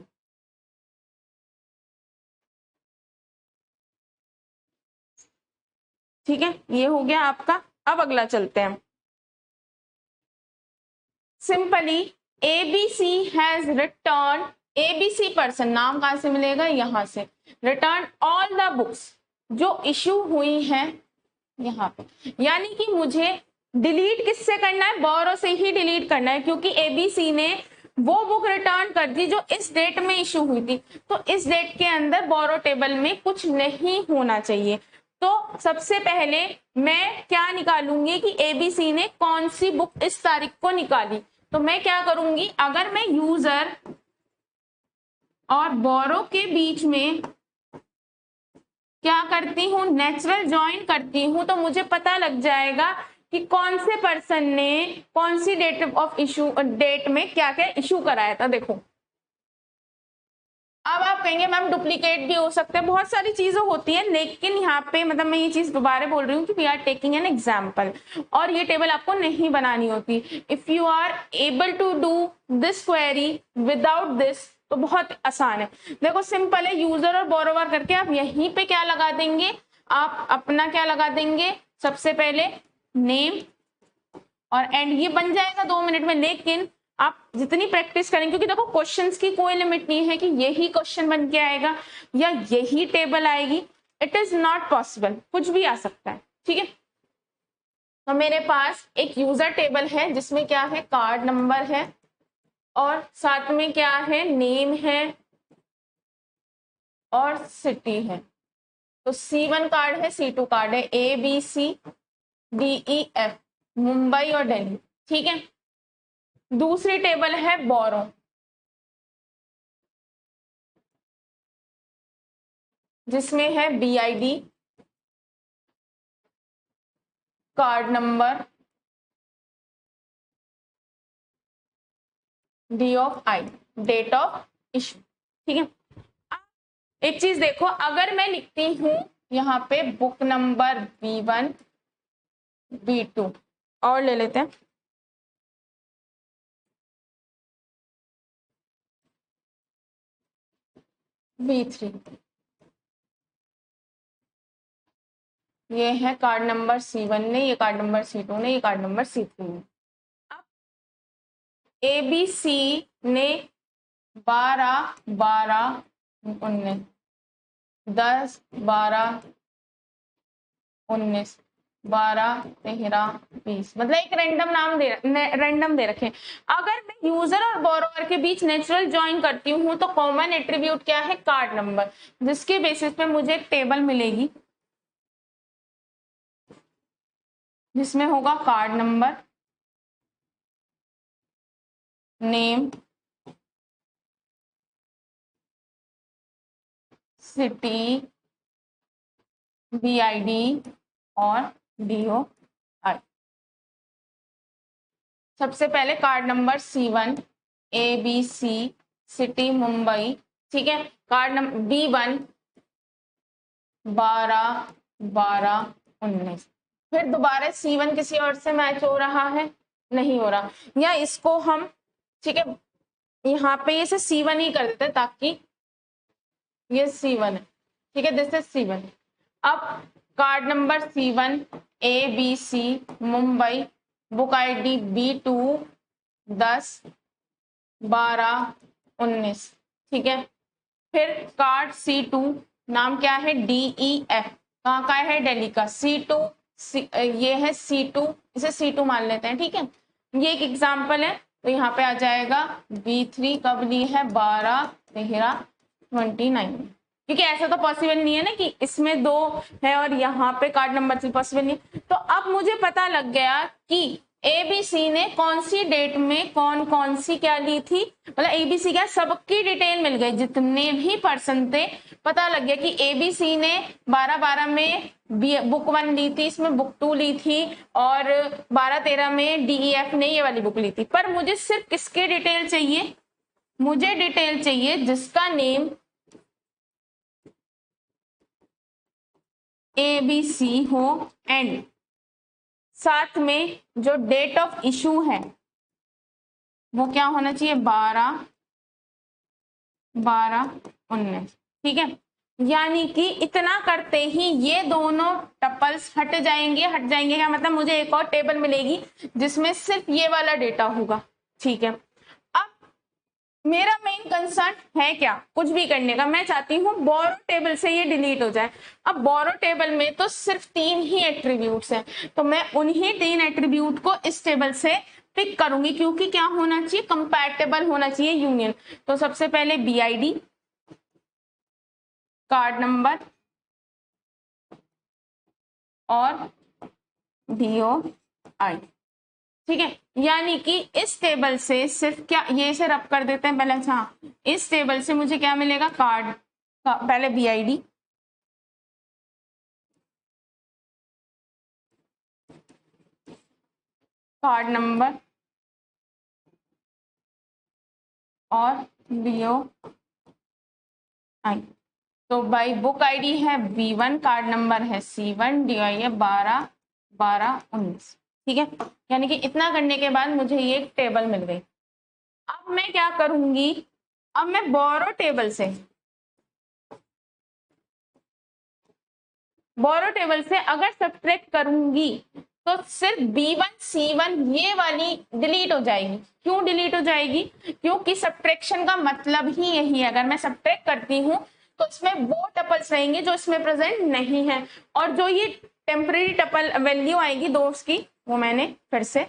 ठीक है। ये हो गया आपका। अब अगला चलते हैं। Simply ABC has return, ABC person नाम कहां से मिलेगा, यहां से, रिटर्न ऑल द बुक्स जो इश्यू हुई हैं यहाँ पे। यानी कि मुझे डिलीट किससे करना है, बोरो से ही डिलीट करना है, क्योंकि ABC ने वो बुक रिटर्न कर दी जो इस डेट में इशू हुई थी। तो इस डेट के अंदर बोरो टेबल में कुछ नहीं होना चाहिए। तो सबसे पहले मैं क्या निकालूंगी कि ABC ने कौन सी बुक इस तारीख को निकाली। तो मैं क्या करूंगी, अगर मैं यूजर और बोरो के बीच में क्या करती हूँ, नेचुरल ज्वाइन करती हूँ, तो मुझे पता लग जाएगा कि कौन से पर्सन ने कौन सी डेट ऑफ इशू, डेट में क्या क्या इशू कराया था। देखो अब आप कहेंगे मैम डुप्लीकेट भी हो सकते हैं, बहुत सारी चीजें होती हैं, लेकिन यहाँ पे मतलब मैं ये चीज दोबारा बोल रही हूँ कि we are taking an example, और ये टेबल आपको नहीं बनानी होती। If you are able to do this query without this तो बहुत आसान है। देखो सिंपल है, यूजर और बोरोवर करके आप यहीं पे क्या लगा देंगे, आप अपना क्या लगा देंगे, सबसे पहले नेम और एंड, ये बन जाएगा 2 मिनट में। लेकिन आप जितनी प्रैक्टिस करेंगे, क्योंकि देखो क्वेश्चंस की कोई लिमिट नहीं है कि यही क्वेश्चन बन के आएगा या यही टेबल आएगी, इट इज नॉट पॉसिबल, कुछ भी आ सकता है, ठीक है। तो मेरे पास एक यूजर टेबल है जिसमें क्या है, कार्ड नंबर है और साथ में क्या है, नेम है और सिटी है। तो C1 कार्ड है, C2 कार्ड है, ABCDEF, मुंबई और दिल्ली, ठीक है। दूसरी टेबल है बोरो, जिसमें है BID, card number, DOI, date of issue. ठीक है, एक चीज देखो, अगर मैं लिखती हूं यहाँ पे बुक नंबर B1 B2 और ले लेते हैं B3, ये है कार्ड नंबर C1 ने, ये कार्ड नंबर C2 ने, ये कार्ड नंबर C3 ने। अब ABC ने 12 12 19 10 12 19 12 13 20, मतलब एक रैंडम दे रखे। अगर मैं यूजर और बोरोवर के बीच नेचुरल ज्वाइन करती हूँ तो कॉमन एट्रीब्यूट क्या है? कार्ड नंबर, जिसके बेसिस पे मुझे एक टेबल मिलेगी जिसमें होगा card number, name, city, BID और DOI। सबसे पहले card number C1 ABC city Mumbai, ठीक है। कार्ड नंबर B1 12 12 19, फिर दोबारा C1 किसी और से मैच हो रहा है? नहीं हो रहा, या इसको हम, ठीक है, यहाँ पे इसे C1 ही कर देते हैं ताकि ये C1 है, ठीक है, दिस इज C1। अब card number C1 ABC Mumbai, book ID B2 10 12 19, ठीक है। फिर कार्ड C2, नाम क्या है? DEF, कहाँ का है? दिल्ली का। C2 ये है C2, इसे C2 मान लेते हैं, ठीक है। ये एक एग्जाम्पल है, तो यहाँ पे आ जाएगा B3 कब ली है? 12 13 29, क्योंकि ऐसा तो पॉसिबल नहीं है ना कि इसमें 2 है और यहाँ पे कार्ड नंबर 3 पॉसिबल नहीं है। तो अब मुझे पता लग गया कि ABC ने कौन सी डेट में कौन कौन सी क्या ली थी, मतलब ABC क्या, सबकी डिटेल मिल गई, जितने भी पर्सन थे। पता लग गया कि ABC ने 12-12 में बुक 1 ली थी, इसमें बुक 2 ली थी, और 12-13 में DEF ने ये वाली बुक ली थी। पर मुझे सिर्फ किसके डिटेल चाहिए? मुझे डिटेल चाहिए जिसका नेम ABC हो एंड साथ में जो डेट ऑफ इशू है वो क्या होना चाहिए? 12 12 19, ठीक है। यानी कि इतना करते ही ये दोनों टपल्स हट जाएंगे। क्या मतलब? मुझे एक और टेबल मिलेगी जिसमें सिर्फ ये वाला डेटा होगा, ठीक है। अब मेरा मेन कंसर्न है क्या? कुछ भी करने का मैं चाहती हूँ बोरो टेबल से ये डिलीट हो जाए। अब बोरो टेबल में तो सिर्फ 3 ही एट्रीब्यूट्स हैं, तो मैं उन्हीं 3 एट्रीब्यूट को इस टेबल से पिक करूंगी, क्योंकि क्या होना चाहिए? कंपैटिबल होना चाहिए, यूनियन। तो सबसे पहले BID, कार्ड नंबर और DOI, ठीक है। यानी कि इस टेबल से सिर्फ क्या, ये से रब कर देते हैं बैलेंस। हाँ, इस टेबल से मुझे क्या मिलेगा? कार्ड का पहले BID, कार्ड नंबर और DOI। तो बाई बुक ID है B1, कार्ड नंबर है C1, DOI है 12 12 19, ठीक है। यानी कि इतना करने के बाद मुझे ये एक टेबल मिल गई। अब मैं क्या करूंगी? अब मैं बोरो टेबल से अगर सब्ट्रैक्ट करूंगी तो सिर्फ B1 C1 ये वाली डिलीट हो जाएगी। क्यों डिलीट हो जाएगी? क्योंकि सब्ट्रैक्शन का मतलब ही यही है। अगर मैं सब्ट्रैक्ट करती हूँ तो इसमें वो टपल्स रहेंगे जो इसमें प्रेजेंट नहीं है, और जो ये टेम्परेरी टपल वैल्यू आएगी दोस्त की, वो मैंने फिर से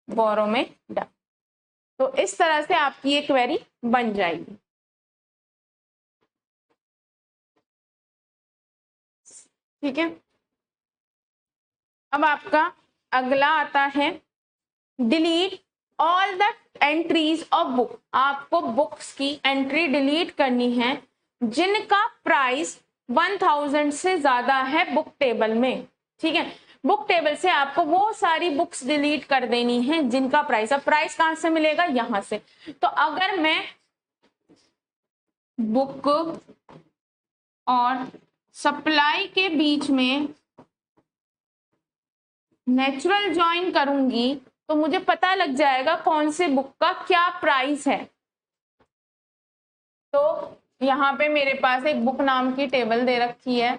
बोरो में डाल। तो इस तरह से आपकी ये क्वेरी बन जाएगी, ठीक है। अब आपका अगला आता है delete all the entries of book. आपको बुक्स की एंट्री डिलीट करनी है जिनका प्राइस 1000 से ज्यादा है बुक टेबल में। ठीक है, बुक टेबल से आपको वो सारी बुक्स डिलीट कर देनी है जिनका प्राइस, अब प्राइस कहां से मिलेगा, यहां से। तो अगर मैं बुक और सप्लाई के बीच में नेचुरल ज्वाइन करूंगी तो मुझे पता लग जाएगा कौन से बुक का क्या प्राइस है। तो यहाँ पे मेरे पास एक बुक नाम की टेबल दे रखी है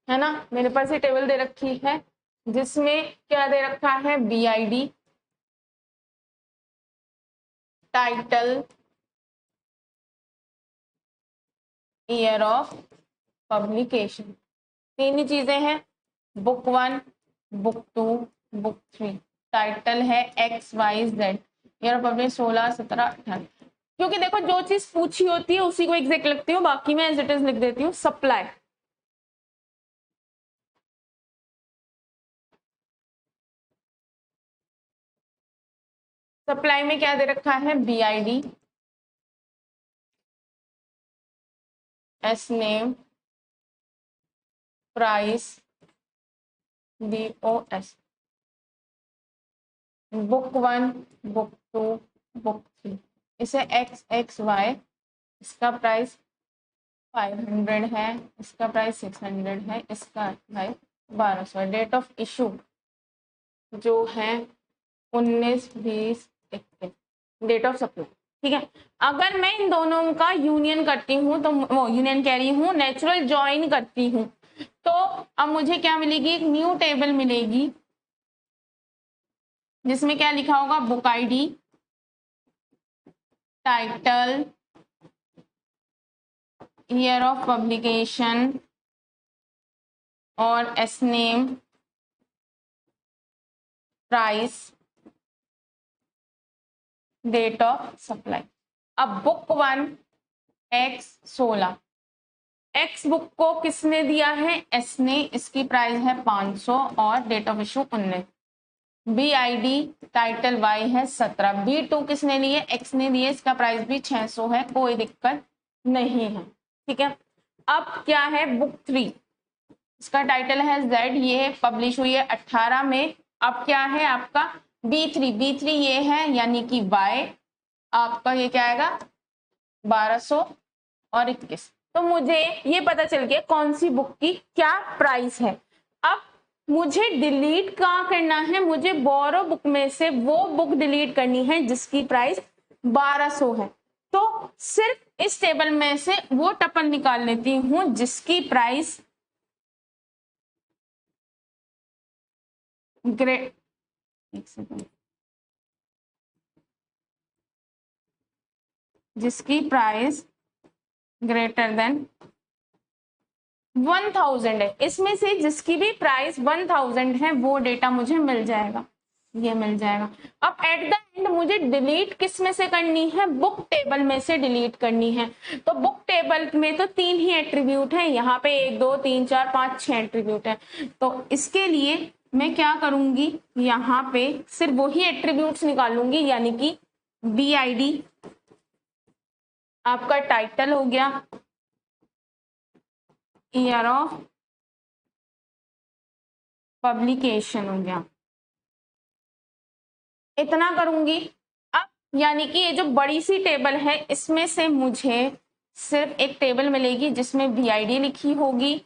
ना, मेरे पास ये टेबल दे रखी है जिसमें क्या दे रखा है, BID, title, year of publication, तीन ही चीजें हैं, बुक 1, बुक 2, बुक 3। टाइटल है XYZ, ईयर ऑफ पब्लिकेशन 16, 17, 18। क्योंकि देखो जो चीज पूछी होती है उसी को एग्जैक्ट लिखती हूँ, बाकी मैं एज इट इज लिख देती हूँ। सप्लाई, सप्लाई में क्या दे रखा है, BID, S name, price, DOS। Book 1, book 2, book 3, इसे XXY, इसका प्राइस 500 है, इसका प्राइस 600 है, इसका प्राइस 1200। डेट ऑफ इशू जो है 19, 20, 21, डेट ऑफ सप्लाई। ठीक है, अगर मैं इन दोनों का यूनियन करती हूँ तो वो यूनियन कह रही हूँ, नेचुरल ज्वाइन करती हूँ, तो अब मुझे क्या मिलेगी, एक न्यू टेबल मिलेगी जिसमें क्या लिखा होगा, book ID, title, year of publication और S name, price, date of supply. अब बुक 1 X16, X बुक को किसने दिया है, S ने, इसकी प्राइस है 500 और date of issue 19। BID title Y है 17। B2 किसने लिए, X ने दिए, इसका प्राइस भी 600 है, कोई दिक्कत नहीं है। ठीक है, अब क्या है, बुक 3, इसका टाइटल है Z, ये पब्लिश हुई है 18 में। अब क्या है आपका B3 ये है, यानी कि Y, आपका ये क्या आएगा 1200 और 21। तो मुझे ये पता चल गया कौन सी बुक की क्या प्राइस है। अब मुझे डिलीट कहाँ करना है, मुझे बोरो बुक में से वो बुक डिलीट करनी है जिसकी प्राइस 1200 है। तो सिर्फ इस टेबल में से वो टपल निकाल लेती हूँ जिसकी प्राइस जिसकी प्राइस ग्रेटर देन 1000 है। इसमें से जिसकी भी प्राइस 1000 है वो डेटा मुझे मिल जाएगा, ये मिल जाएगा। अब एट द एंड मुझे डिलीट किस में से करनी है, बुक टेबल में से डिलीट करनी है। तो बुक टेबल में तो 3 ही एट्रीब्यूट है, यहाँ पे 1, 2, 3, 4, 5, 6 एट्रीब्यूट है। तो इसके लिए मैं क्या करूंगी, यहाँ पे सिर्फ वही एट्रीब्यूट्स निकालूंगी, यानी कि BID आपका टाइटल हो गया, ईयर ऑफ पब्लिकेशन हो गया, इतना करूंगी। अब यानी कि ये जो बड़ी सी टेबल है इसमें से मुझे सिर्फ एक टेबल मिलेगी जिसमें BID लिखी होगी,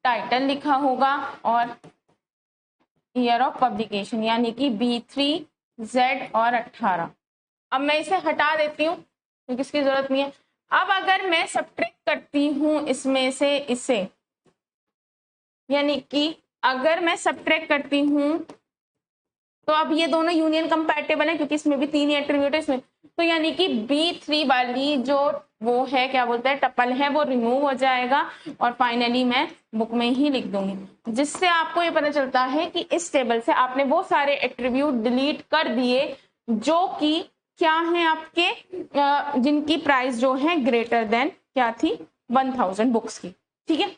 टाइटल लिखा होगा और ईयर ऑफ पब्लिकेशन, यानी कि B3Z और 18। अब मैं इसे हटा देती हूँ क्योंकि इसकी जरूरत नहीं है। अब अगर मैं सब्ट्रैक्ट करती हूँ इसमें से इसे, यानी कि अगर मैं सब्ट्रैक्ट करती हूँ तो अब ये दोनों यूनियन कंपैटिबल है क्योंकि इसमें भी 3 ही एट्रीब्यूट है इसमें। तो यानी कि B3 वाली जो वो है क्या बोलते हैं टपल है वो रिमूव हो जाएगा और फाइनली मैं बुक में ही लिख दूंगी, जिससे आपको ये पता चलता है कि इस टेबल से आपने वो सारे एट्रीब्यूट डिलीट कर दिए जो कि क्या है आपके जिनकी प्राइस जो है ग्रेटर देन क्या थी 1000 बुक्स की। ठीक है,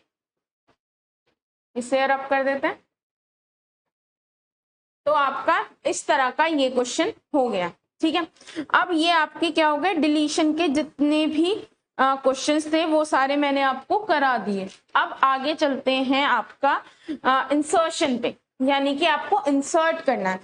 इसे रब कर देते हैं। तो आपका इस तरह का ये क्वेश्चन हो गया। ठीक है। अब ये आपके क्या हो गए, डिलीशन के जितने भी क्वेश्चंस थे वो सारे मैंने आपको करा दिए। अब आगे चलते हैं आपका इंसर्शन पे, यानी कि आपको इंसर्ट करना है।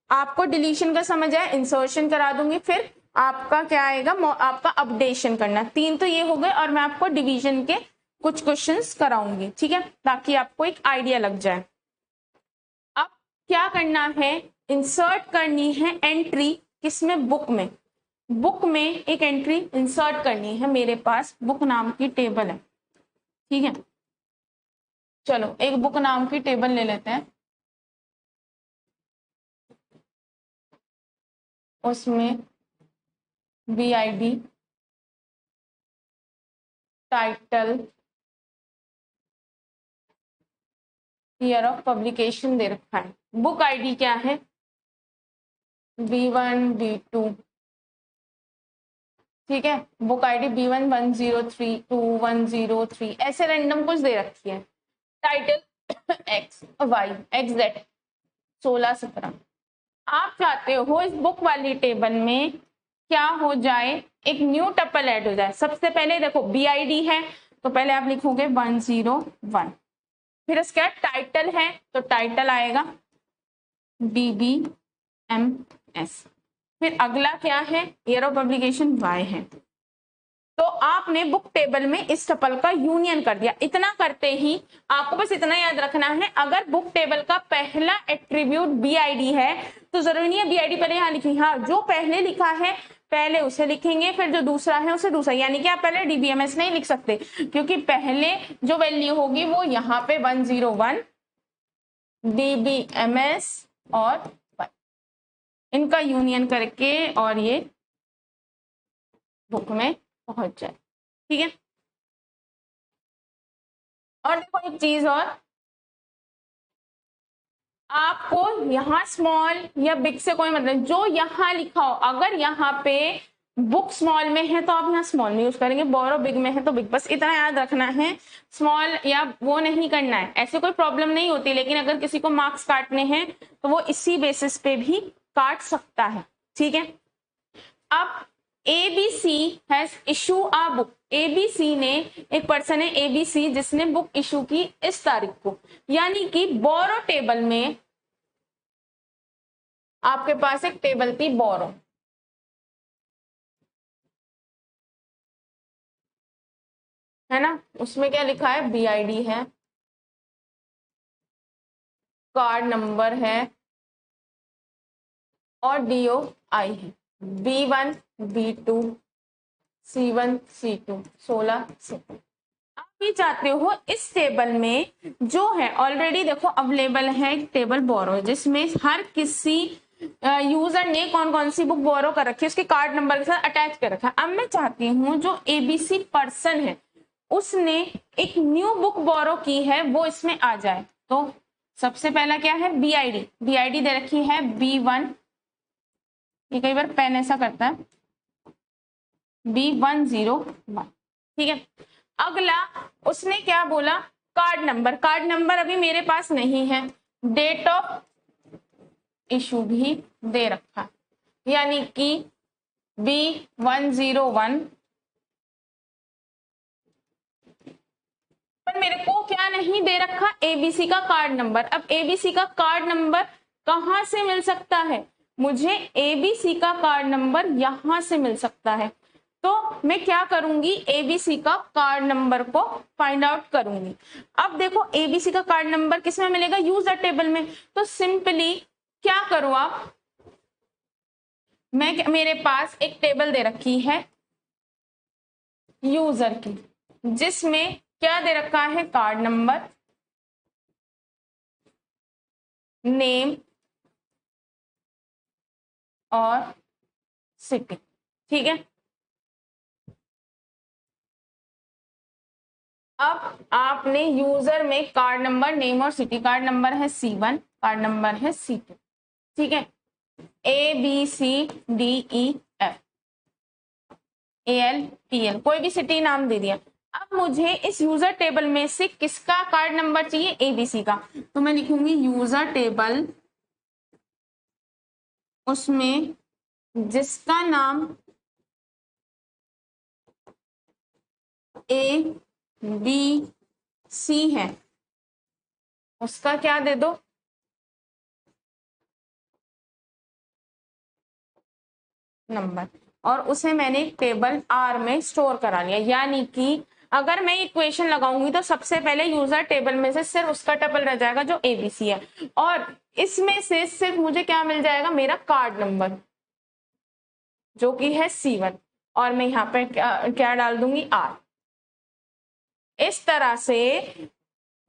आपको डिलीशन का समझ आया, इंसर्शन करा दूंगी, फिर आपका क्या आएगा, आपका अपडेशन करना। 3 तो ये हो गए, और मैं आपको डिवीजन के कुछ क्वेश्चंस कराऊंगी, ठीक है, ताकि आपको एक आइडिया लग जाए। अब क्या करना है, इंसर्ट करनी है एंट्री किसमें, बुक में। बुक में एक एंट्री इंसर्ट करनी है, मेरे पास बुक नाम की टेबल है, ठीक है। चलो एक बुक नाम की टेबल ले लेते हैं, उसमें BID, title, year of publication दे रखा है। बुक आईडी क्या है, B1 B2, ठीक है। बुक आईडी B1 103 2 103 ऐसे रैंडम कुछ दे रखी है। Title XY XZ 16 17। आप चाहते हो इस बुक वाली टेबल में क्या हो जाए, एक न्यू टपल ऐड हो जाए। सबसे पहले देखो BID है तो पहले आप लिखोगे 101, फिर इसका टाइटल है तो टाइटल आएगा DBMS, फिर अगला क्या है, ईयर ऑफ पब्लिकेशन Y है। तो आपने बुक टेबल में इस टपल का यूनियन कर दिया। इतना करते ही आपको बस इतना याद रखना है, अगर बुक टेबल का पहला एट्रीब्यूट BID है तो जरूरी नहीं है BID पहले यहाँ लिखें, हाँ जो पहले लिखा है पहले उसे लिखेंगे, फिर जो दूसरा है उसे दूसरा, यानी कि आप पहले DBMS नहीं लिख सकते, क्योंकि पहले जो वैल्यू होगी वो यहाँ पे 101 DBMS और इनका यूनियन करके और ये बुक में पहुंच जाए, ठीक है। और देखो एक चीज और, आपको यहाँ स्मॉल या बिग से कोई मतलब, जो यहाँ लिखा हो, अगर यहाँ पे बुक स्मॉल में है तो आप यहाँ स्मॉल में यूज करेंगे, बोरो बिग में है तो बिग, बस इतना याद रखना है। स्मॉल या वो नहीं करना है, ऐसे कोई प्रॉब्लम नहीं होती, लेकिन अगर किसी को मार्क्स काटने हैं तो वो इसी बेसिस पे भी काट सकता है, ठीक है। अब ABC has issue a book, ABC ने, एक पर्सन है ABC जिसने बुक इशू की इस तारीख को, यानी कि बोरो टेबल में आपके पास एक टेबल थी बोरो, है ना, उसमें क्या लिखा है, BID है, कार्ड नंबर है और DOI है, B1 B2 C1 C2 16 17। आप ये चाहते हो इस टेबल में जो है ऑलरेडी देखो अवेलेबल है एक टेबल बोरो, जिसमें हर किसी यूजर ने कौन कौन सी बुक बोरो कर रखी है उसके कार्ड नंबर के साथ अटैच कर रखा है। अब मैं चाहती हूँ जो ABC पर्सन है उसने एक न्यू बुक बोरो की है वो इसमें आ जाए। तो सबसे पहला क्या है, BID दे रखी है B1, ये कई बार पेन ऐसा करता है, B101, ठीक है। अगला उसने क्या बोला, कार्ड नंबर अभी मेरे पास नहीं है, डेट ऑफ इशू भी दे रखा, यानी कि B101, पर मेरे को क्या नहीं दे रखा, ABC का कार्ड नंबर। अब ABC का कार्ड नंबर कहां से मिल सकता है, मुझे ABC का कार्ड नंबर यहां से मिल सकता है। तो मैं क्या करूंगी, ABC का कार्ड नंबर को फाइंड आउट करूंगी। अब देखो ABC का कार्ड नंबर किसमें मिलेगा, यूजर टेबल में। तो सिंपली क्या करो आप, मेरे पास एक टेबल दे रखी है यूजर की, जिसमें क्या दे रखा है, कार्ड नंबर, नेम और सिटी, ठीक है। अब आपने यूजर में कार्ड नंबर, नेम और सिटी, कार्ड नंबर है C1, कार्ड नंबर है C2, ठीक है, ABCDEF ALPL, कोई भी सिटी नाम दे दिया। अब मुझे इस यूजर टेबल में से किसका कार्ड नंबर चाहिए, ABC का, तो मैं लिखूंगी यूजर टेबल, उसमें जिसका नाम ए बी सी है उसका क्या दे दो, नंबर, और उसे मैंने एक टेबल आर में स्टोर करा लिया। यानी कि अगर मैं इक्वेशन लगाऊंगी तो सबसे पहले यूजर टेबल में से सिर्फ उसका टपल रह जाएगा जो एबीसी है, और इसमें से सिर्फ मुझे क्या मिल जाएगा, मेरा कार्ड नंबर जो कि है C1, और मैं यहाँ पे क्या डाल दूंगी, आर। इस तरह से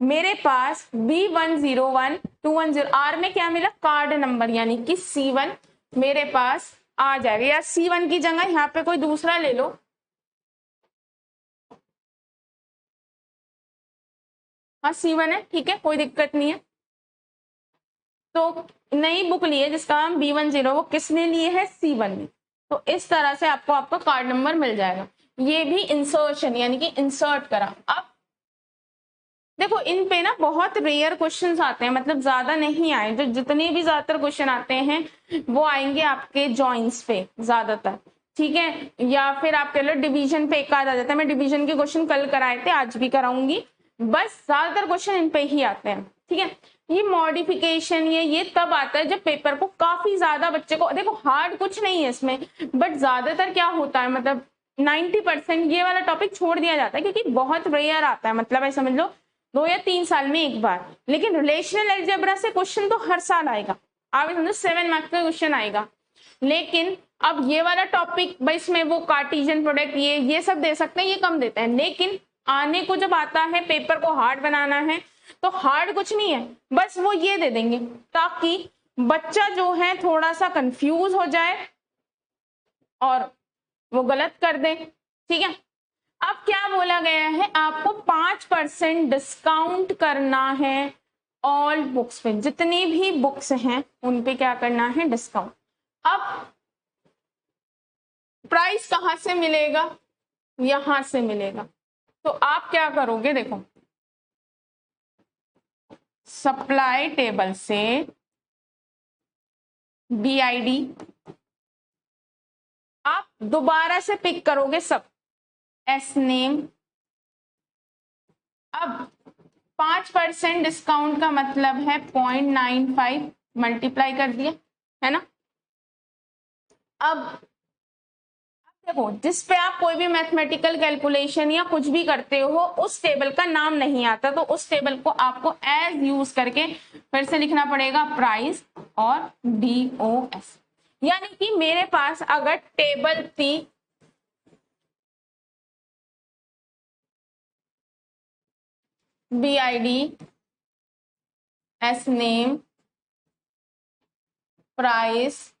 मेरे पास B101-210 आर में क्या मिला, कार्ड नंबर, यानी कि C1 मेरे पास आ जाएगा। या C1 की जगह यहाँ पे कोई दूसरा ले लो, हाँ C1 है, ठीक है, कोई दिक्कत नहीं है। तो नई बुक ली है जिसका नाम B10, वो किसने लिए है, C1 ने। तो इस तरह से आपको आपका कार्ड नंबर मिल जाएगा। ये भी इंसर्शन यानी कि इंसर्ट करा। अब देखो इन पे ना बहुत रेयर क्वेश्चंस आते हैं, मतलब ज्यादा नहीं आए, जो जितने भी ज्यादातर क्वेश्चन आते हैं वो आएंगे आपके जॉइंट्स पे ज्यादातर, ठीक है, या फिर आप कह लो डिवीजन पे एक आध आ जाता है। मैं डिवीजन के क्वेश्चन कल कराए थे, आज भी कराऊंगी, बस ज्यादातर क्वेश्चन इन पे ही आते हैं, ठीक है। ये मॉडिफिकेशन ये तब आता है जब पेपर को काफी ज्यादा बच्चे को, देखो हार्ड कुछ नहीं है इसमें, बट ज्यादातर क्या होता है, मतलब 90% ये वाला टॉपिक छोड़ दिया जाता है क्योंकि बहुत रेयर आता है, मतलब ऐसा समझ लो 2 या 3 साल में एक बार। लेकिन रिलेशनल अलजेब्रा से क्वेश्चन तो हर साल आएगा, आप समझो 7 मार्क्स का क्वेश्चन आएगा। लेकिन अब ये वाला टॉपिक भाई इसमें वो कार्टेशियन प्रोडक्ट ये सब दे सकते हैं, ये कम देते हैं। लेकिन आने को जब आता है पेपर को हार्ड बनाना है तो हार्ड कुछ नहीं है, बस वो ये दे देंगे ताकि बच्चा जो है थोड़ा सा कंफ्यूज हो जाए और वो गलत कर दे, ठीक है। अब क्या बोला गया है, आपको 5% डिस्काउंट करना है ऑल बुक्स पे, जितनी भी बुक्स हैं उन पे क्या करना है, डिस्काउंट। अब प्राइस कहां से मिलेगा, यहां से मिलेगा। तो आप क्या करोगे, देखो सप्लाई टेबल से BID आप दोबारा से पिक करोगे सब, एस नेम। अब 5% डिस्काउंट का मतलब है 0.95 मल्टीप्लाई कर दिया, है ना। अब देखो जिस पे आप कोई भी मैथमेटिकल कैलकुलेशन या कुछ भी करते हो उस टेबल का नाम नहीं आता, तो उस टेबल को आपको एज यूज करके फिर से लिखना पड़ेगा, प्राइस और DOS। यानी कि मेरे पास अगर टेबल थी BID, एस नेम, प्राइस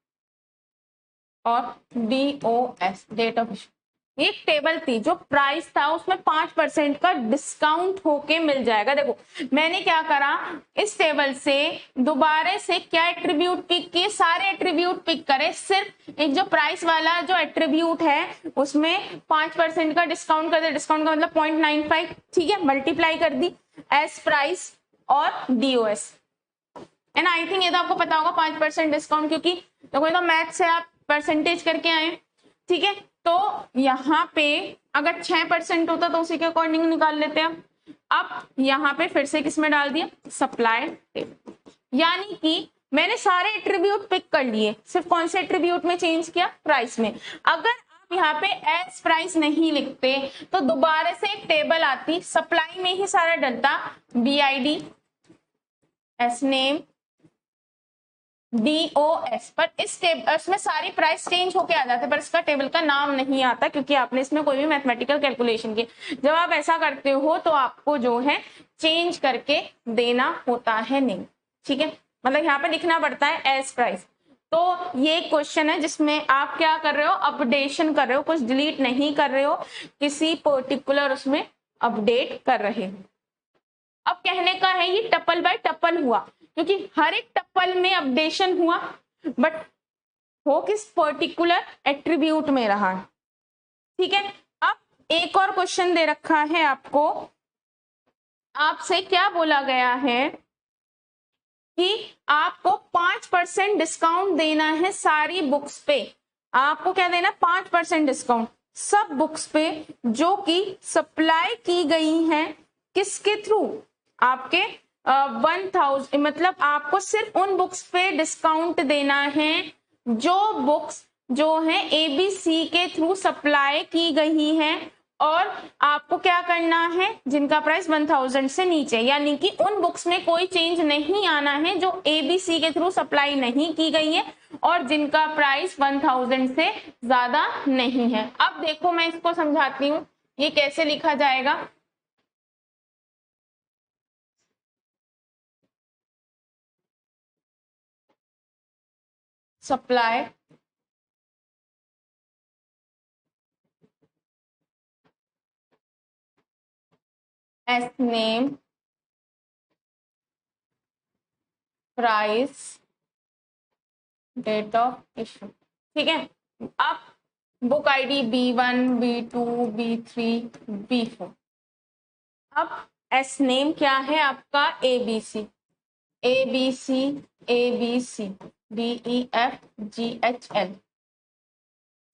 और DOS, डेट ऑफ इशू, एक टेबल थी जो प्राइस था उसमें 5% का डिस्काउंट होके मिल जाएगा। देखो मैंने क्या करा, इस टेबल से दोबारा से क्या एट्रीब्यूट पिक किए, सारे एट्रीब्यूट पिक करे, सिर्फ एक जो प्राइस वाला जो एट्रीब्यूट है उसमें 5% का डिस्काउंट कर दे, डिस्काउंट का मतलब 0.95, ठीक है, मल्टीप्लाई कर दी एस प्राइस और DOS। एंड आई थिंक ये तो आपको पता होगा 5% डिस्काउंट, क्योंकि देखो ये तो मैथ से आप परसेंटेज करके आए, ठीक है। तो यहाँ पे अगर 6% होता तो उसी के अकॉर्डिंग निकाल लेते हैं। अब यहाँ पे फिर से किसमें डाल दिया, सप्लाई टेबल, यानी कि मैंने सारे एट्रीब्यूट पिक कर लिए, सिर्फ कौन से एट्रीब्यूट में चेंज किया, प्राइस में। अगर आप यहाँ पे एज प्राइस नहीं लिखते तो दोबारा से एक टेबल आती, सप्लाई में ही सारा डलता, BID, एस नेम, DOS, पर इस टेबल इसमें सारी प्राइस चेंज होके आ जाते, पर इसका टेबल का नाम नहीं आता क्योंकि आपने इसमें कोई भी मैथमेटिकल कैलकुलेशन की। जब आप ऐसा करते हो तो आपको जो है चेंज करके देना होता है नहीं, ठीक है, मतलब यहाँ पे लिखना पड़ता है एज प्राइस। तो ये क्वेश्चन है जिसमें आप क्या कर रहे हो, अपडेशन कर रहे हो, कुछ डिलीट नहीं कर रहे हो, किसी पर्टिकुलर उसमें अपडेट कर रहे हो। अब कहने का है ये टपल बाय टपल हुआ क्योंकि हर एक टपल में अपडेशन हुआ, बट वो किस पर्टिकुलर एट्रीब्यूट में रहा, ठीक है। अब एक और क्वेश्चन दे रखा है आपको, आपसे क्या बोला गया है कि आपको 5% डिस्काउंट देना है सारी बुक्स पे, आपको क्या देना, 5% डिस्काउंट सब बुक्स पे जो कि सप्लाई की गई हैं किसके थ्रू, आपके 1000, मतलब आपको सिर्फ उन बुक्स पे डिस्काउंट देना है जो बुक्स जो है एबीसी के थ्रू सप्लाई की गई हैं, और आपको क्या करना है, जिनका प्राइस 1000 से नीचे, यानी कि उन बुक्स में कोई चेंज नहीं आना है जो एबीसी के थ्रू सप्लाई नहीं की गई है और जिनका प्राइस 1000 से ज्यादा नहीं है। अब देखो मैं इसको समझाती हूँ ये कैसे लिखा जाएगा। Supply S name price date of issue, ठीक है। अब book ID B1 B2 B3 B4। अब एस नेम क्या है आपका, ABC ABC ABC DEFGHL,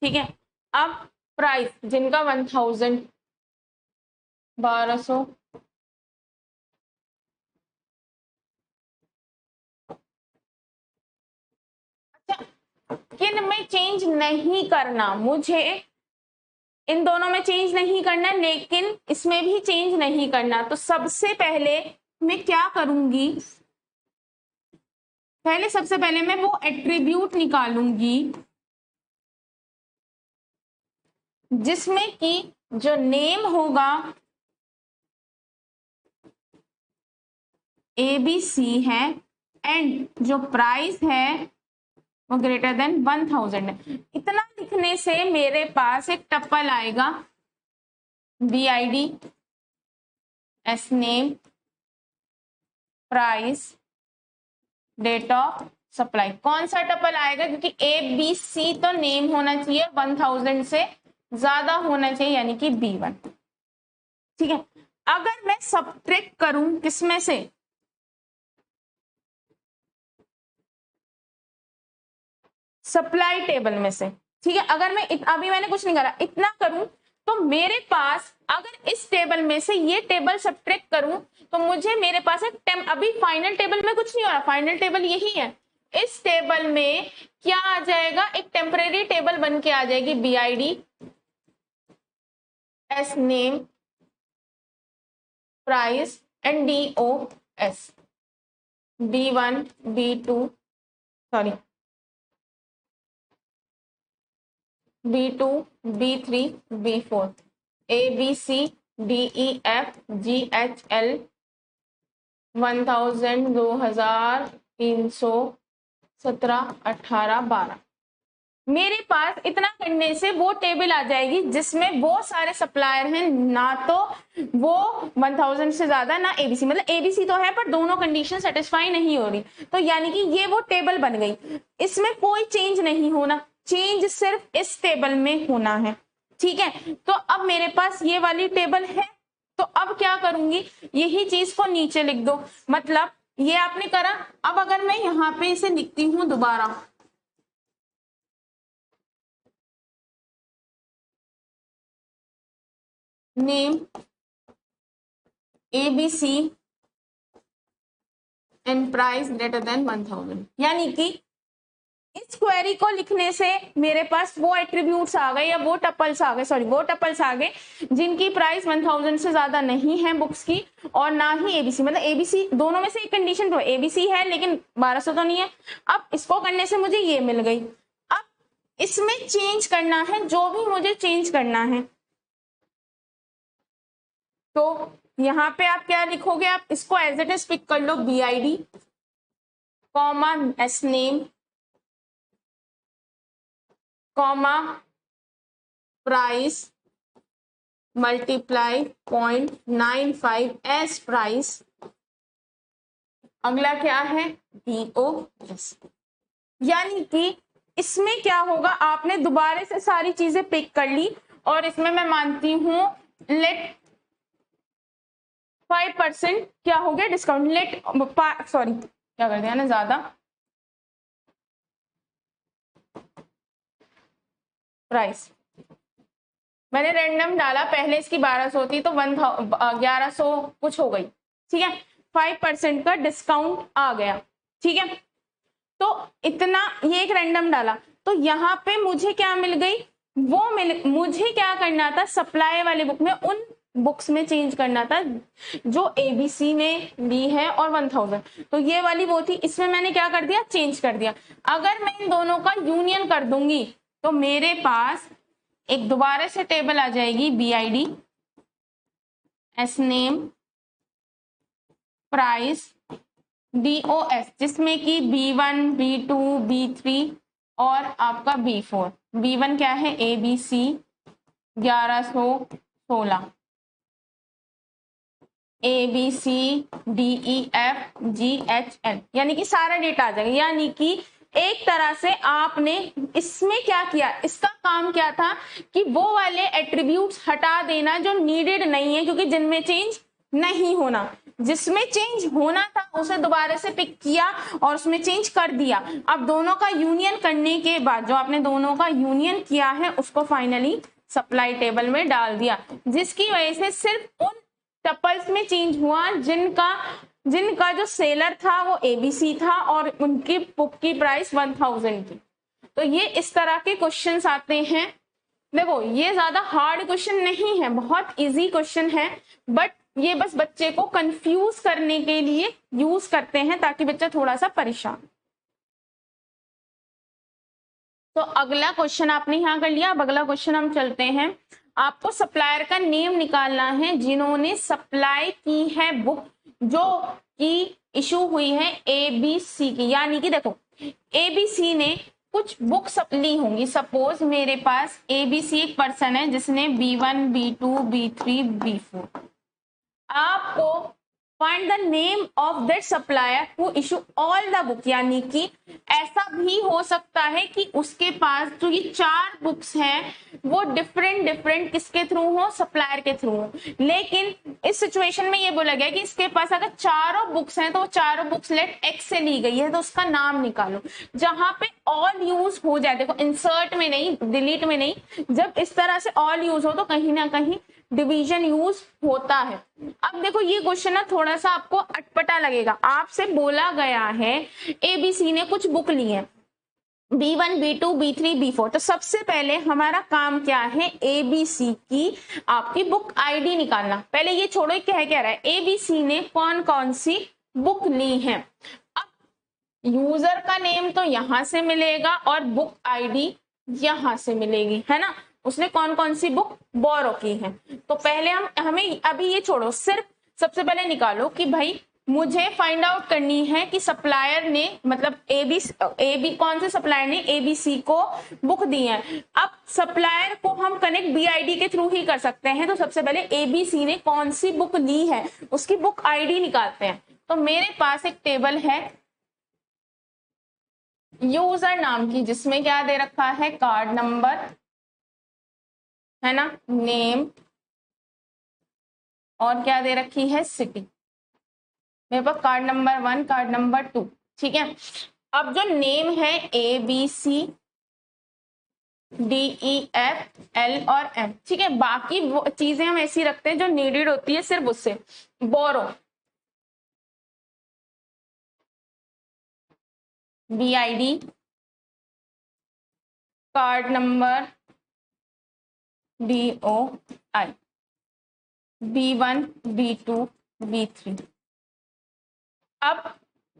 ठीक है। अब प्राइस जिनका 1000 1200 किन में चेंज नहीं करना, मुझे इन दोनों में चेंज नहीं करना लेकिन इसमें भी चेंज नहीं करना, तो सबसे पहले मैं क्या करूंगी, सबसे पहले मैं वो एट्रीब्यूट निकालूंगी जिसमें कि जो नेम होगा ABC है एंड जो प्राइस है वो ग्रेटर देन 1000 है। इतना लिखने से मेरे पास एक टप्पल आएगा BID S name price date of supply. कौन सा टप्पल आएगा, क्योंकि ABC तो नेम होना चाहिए, 1000 से ज्यादा होना चाहिए, यानी कि B1, ठीक है। अगर मैं सब्ट्रैक्ट करूं किसमें से, सप्लाई टेबल में से, ठीक है। अगर मैं अभी मैंने कुछ नहीं करा, इतना करूं तो मेरे पास, अगर इस टेबल में से ये टेबल सब्ट्रैक्ट करूं तो मुझे मेरे पास एक अभी फाइनल टेबल में कुछ नहीं हो रहा, फाइनल टेबल यही है। इस टेबल में क्या आ जाएगा, एक टेम्परेरी टेबल बन के आ जाएगी BID S name price and DOS B1 B2 sorry B2 B3 B4 ABC DEFGHL 1000 2000 300 17 18 12। मेरे पास इतना करने से वो टेबल आ जाएगी जिसमें वो सारे सप्लायर हैं, ना तो वो 1000 से ज्यादा ना ABC, मतलब ABC तो है पर दोनों कंडीशन सेटिस्फाई नहीं हो रही, तो यानी कि ये वो टेबल बन गई। इसमें कोई चेंज नहीं होना, चेंज सिर्फ इस टेबल में होना है, ठीक है। तो अब मेरे पास ये वाली टेबल है, तो अब क्या करूंगी, यही चीज को नीचे लिख दो, मतलब ये आपने करा। अब अगर मैं यहाँ पे इसे लिखती हूँ दोबारा, name ABC and price greater than 1000, यानी कि इस क्वेरी को लिखने से मेरे पास वो एट्रीब्यूट्स आ गए या वो टपल्स आ गए, सॉरी वो टपल्स आ गए जिनकी प्राइस 1000 से ज्यादा नहीं है बुक्स की, और ना ही ABC, मतलब ABC दोनों में से एक कंडीशन तो ABC है लेकिन 1200 तो नहीं है। अब इसको करने से मुझे ये मिल गई। अब इसमें चेंज करना है, जो भी मुझे चेंज करना है, तो यहाँ पे आप क्या लिखोगे, आप इसको एज इट इज पिक कर लो, BID comma S name comma price multiply 0.95 S price, अगला क्या है DOS। यानी कि इसमें क्या होगा, आपने दोबारा से सारी चीजें पिक कर ली और इसमें मैं मानती हूं लेट 5% क्या हो गया डिस्काउंट, लेट सॉरी क्या कर दिया ना ज्यादा, 5% प्राइस। मैंने रैंडम डाला, पहले इसकी 1200 थी तो 1100 कुछ हो गई, ठीक है। 5% का डिस्काउंट आ गया, ठीक है। तो इतना, ये एक रैंडम डाला, तो यहाँ पे मुझे क्या मिल गई, मुझे क्या करना था, सप्लाई वाले बुक में उन बुक्स में चेंज करना था जो एबीसी ने ली है और 1000, तो ये वाली वो थी, इसमें मैंने क्या कर दिया, चेंज कर दिया। अगर मैं इन दोनों का यूनियन कर दूंगी तो मेरे पास एक दोबारा से टेबल आ जाएगी, BID, S name, price, DOS, जिसमें कि B1, B2, B3 और आपका B4। B1 क्या है, ABC 1116, ABCDEFGHL, यानी कि सारा डेटा आ जाएगा। यानी कि एक तरह से आपने इसमें क्या किया, इसका काम क्या था कि वो वाले एट्रीब्यूट्स हटा देना जो नीडेड नहीं है, क्योंकि जिनमें चेंज नहीं होना, जिसमें चेंज होना था उसे दोबारा से पिक किया और उसमें चेंज कर दिया। अब दोनों का यूनियन करने के बाद जो आपने दोनों का यूनियन किया है उसको फाइनली सप्लाई टेबल में डाल दिया, जिसकी वजह से सिर्फ उन टपल्स में चेंज हुआ जिनका जो सेलर था वो ABC था और उनकी बुक की प्राइस 1000 थी। तो ये इस तरह के क्वेश्चंस आते हैं। देखो ये ज्यादा हार्ड क्वेश्चन नहीं है, बहुत इजी क्वेश्चन है, बट ये बस बच्चे को कंफ्यूज करने के लिए यूज करते हैं ताकि बच्चा थोड़ा सा परेशान। तो अगला क्वेश्चन आपने यहाँ कर लिया। अब अगला क्वेश्चन हम चलते हैं। आपको सप्लायर का नेम निकालना है जिन्होंने सप्लाई की है बुक जो कि इशू हुई है ABC की। यानी कि देखो ABC ने कुछ बुक्स ली होंगी, सपोज मेरे पास ABC एक पर्सन है जिसने B1, B2, B3, B4। आपको find the name of that supplier who issue all the book. यानी कि ऐसा भी हो सकता है कि उसके पास जो ये 4 बुक्स हैं वो डिफरेंट किसके थ्रू हो, सप्लायर के थ्रू हो। लेकिन इस सिचुएशन में ये बोला गया कि इसके पास अगर चारों बुक्स हैं तो वो चारों बुक्स लेट एक्स से ली गई है, तो उसका नाम निकालो। जहां पे ऑल यूज हो जाए, देखो इंसर्ट में नहीं, डिलीट में नहीं, जब इस तरह से ऑल यूज हो तो कहीं ना कहीं डिवीजन यूज होता है। अब देखो ये क्वेश्चन ना थोड़ा सा आपको अटपटा लगेगा। आपसे बोला गया है ABC ने कुछ बुक ली है, B1, B2, B3, B4। तो सबसे पहले हमारा काम क्या है, ABC की आपकी बुक ID निकालना। पहले ये छोड़ो, क्या रहा है, ABC ने कौन कौन सी बुक ली है। अब यूजर का नेम तो यहां से मिलेगा और बुक ID यहां से मिलेगी, है ना। उसने कौन कौन सी बुक बोरो की है। तो पहले हमें अभी ये छोड़ो, सिर्फ सबसे पहले निकालो कि भाई मुझे फाइंड आउट करनी है कि सप्लायर ने, मतलब AB कौन से सप्लायर ने ABC को बुक दी है। अब सप्लायर को हम कनेक्ट BID के थ्रू ही कर सकते हैं। तो सबसे पहले ABC ने कौन सी बुक ली है उसकी बुक ID निकालते हैं। तो मेरे पास एक टेबल है यूजर नाम की, जिसमें क्या दे रखा है, कार्ड नंबर, है ना, नेम, और क्या दे रखी है, सिटी। मेरे पास कार्ड नंबर 1, कार्ड नंबर 2, ठीक है। अब जो नेम है ABC DEF L और M, ठीक है। बाकी वो चीजें हम ऐसी रखते हैं जो नीडेड होती है सिर्फ उससे। बोरो BID, card number DOI, B1, B2, B3। अब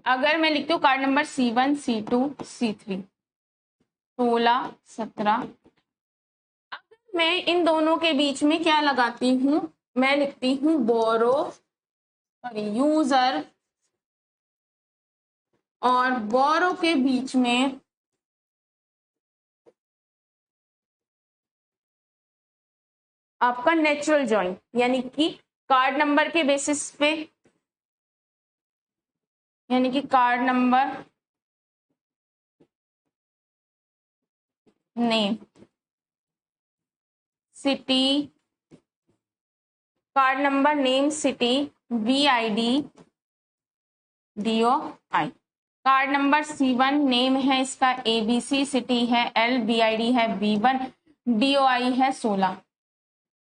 अगर मैं लिखती हूँ card number C1, C2, C3, 16, 17। अगर मैं इन दोनों के बीच में क्या लगाती हूँ, मैं लिखती हूँ बोरो, यूजर, और बोरो के बीच में आपका नेचुरल जॉइन, यानी कि कार्ड नंबर के बेसिस पे, यानी कि card number, name, city, card number, name, city, BID DOI। Card number C1 name है इसका ABC, सिटी है L, BID है B1, DOI है 16।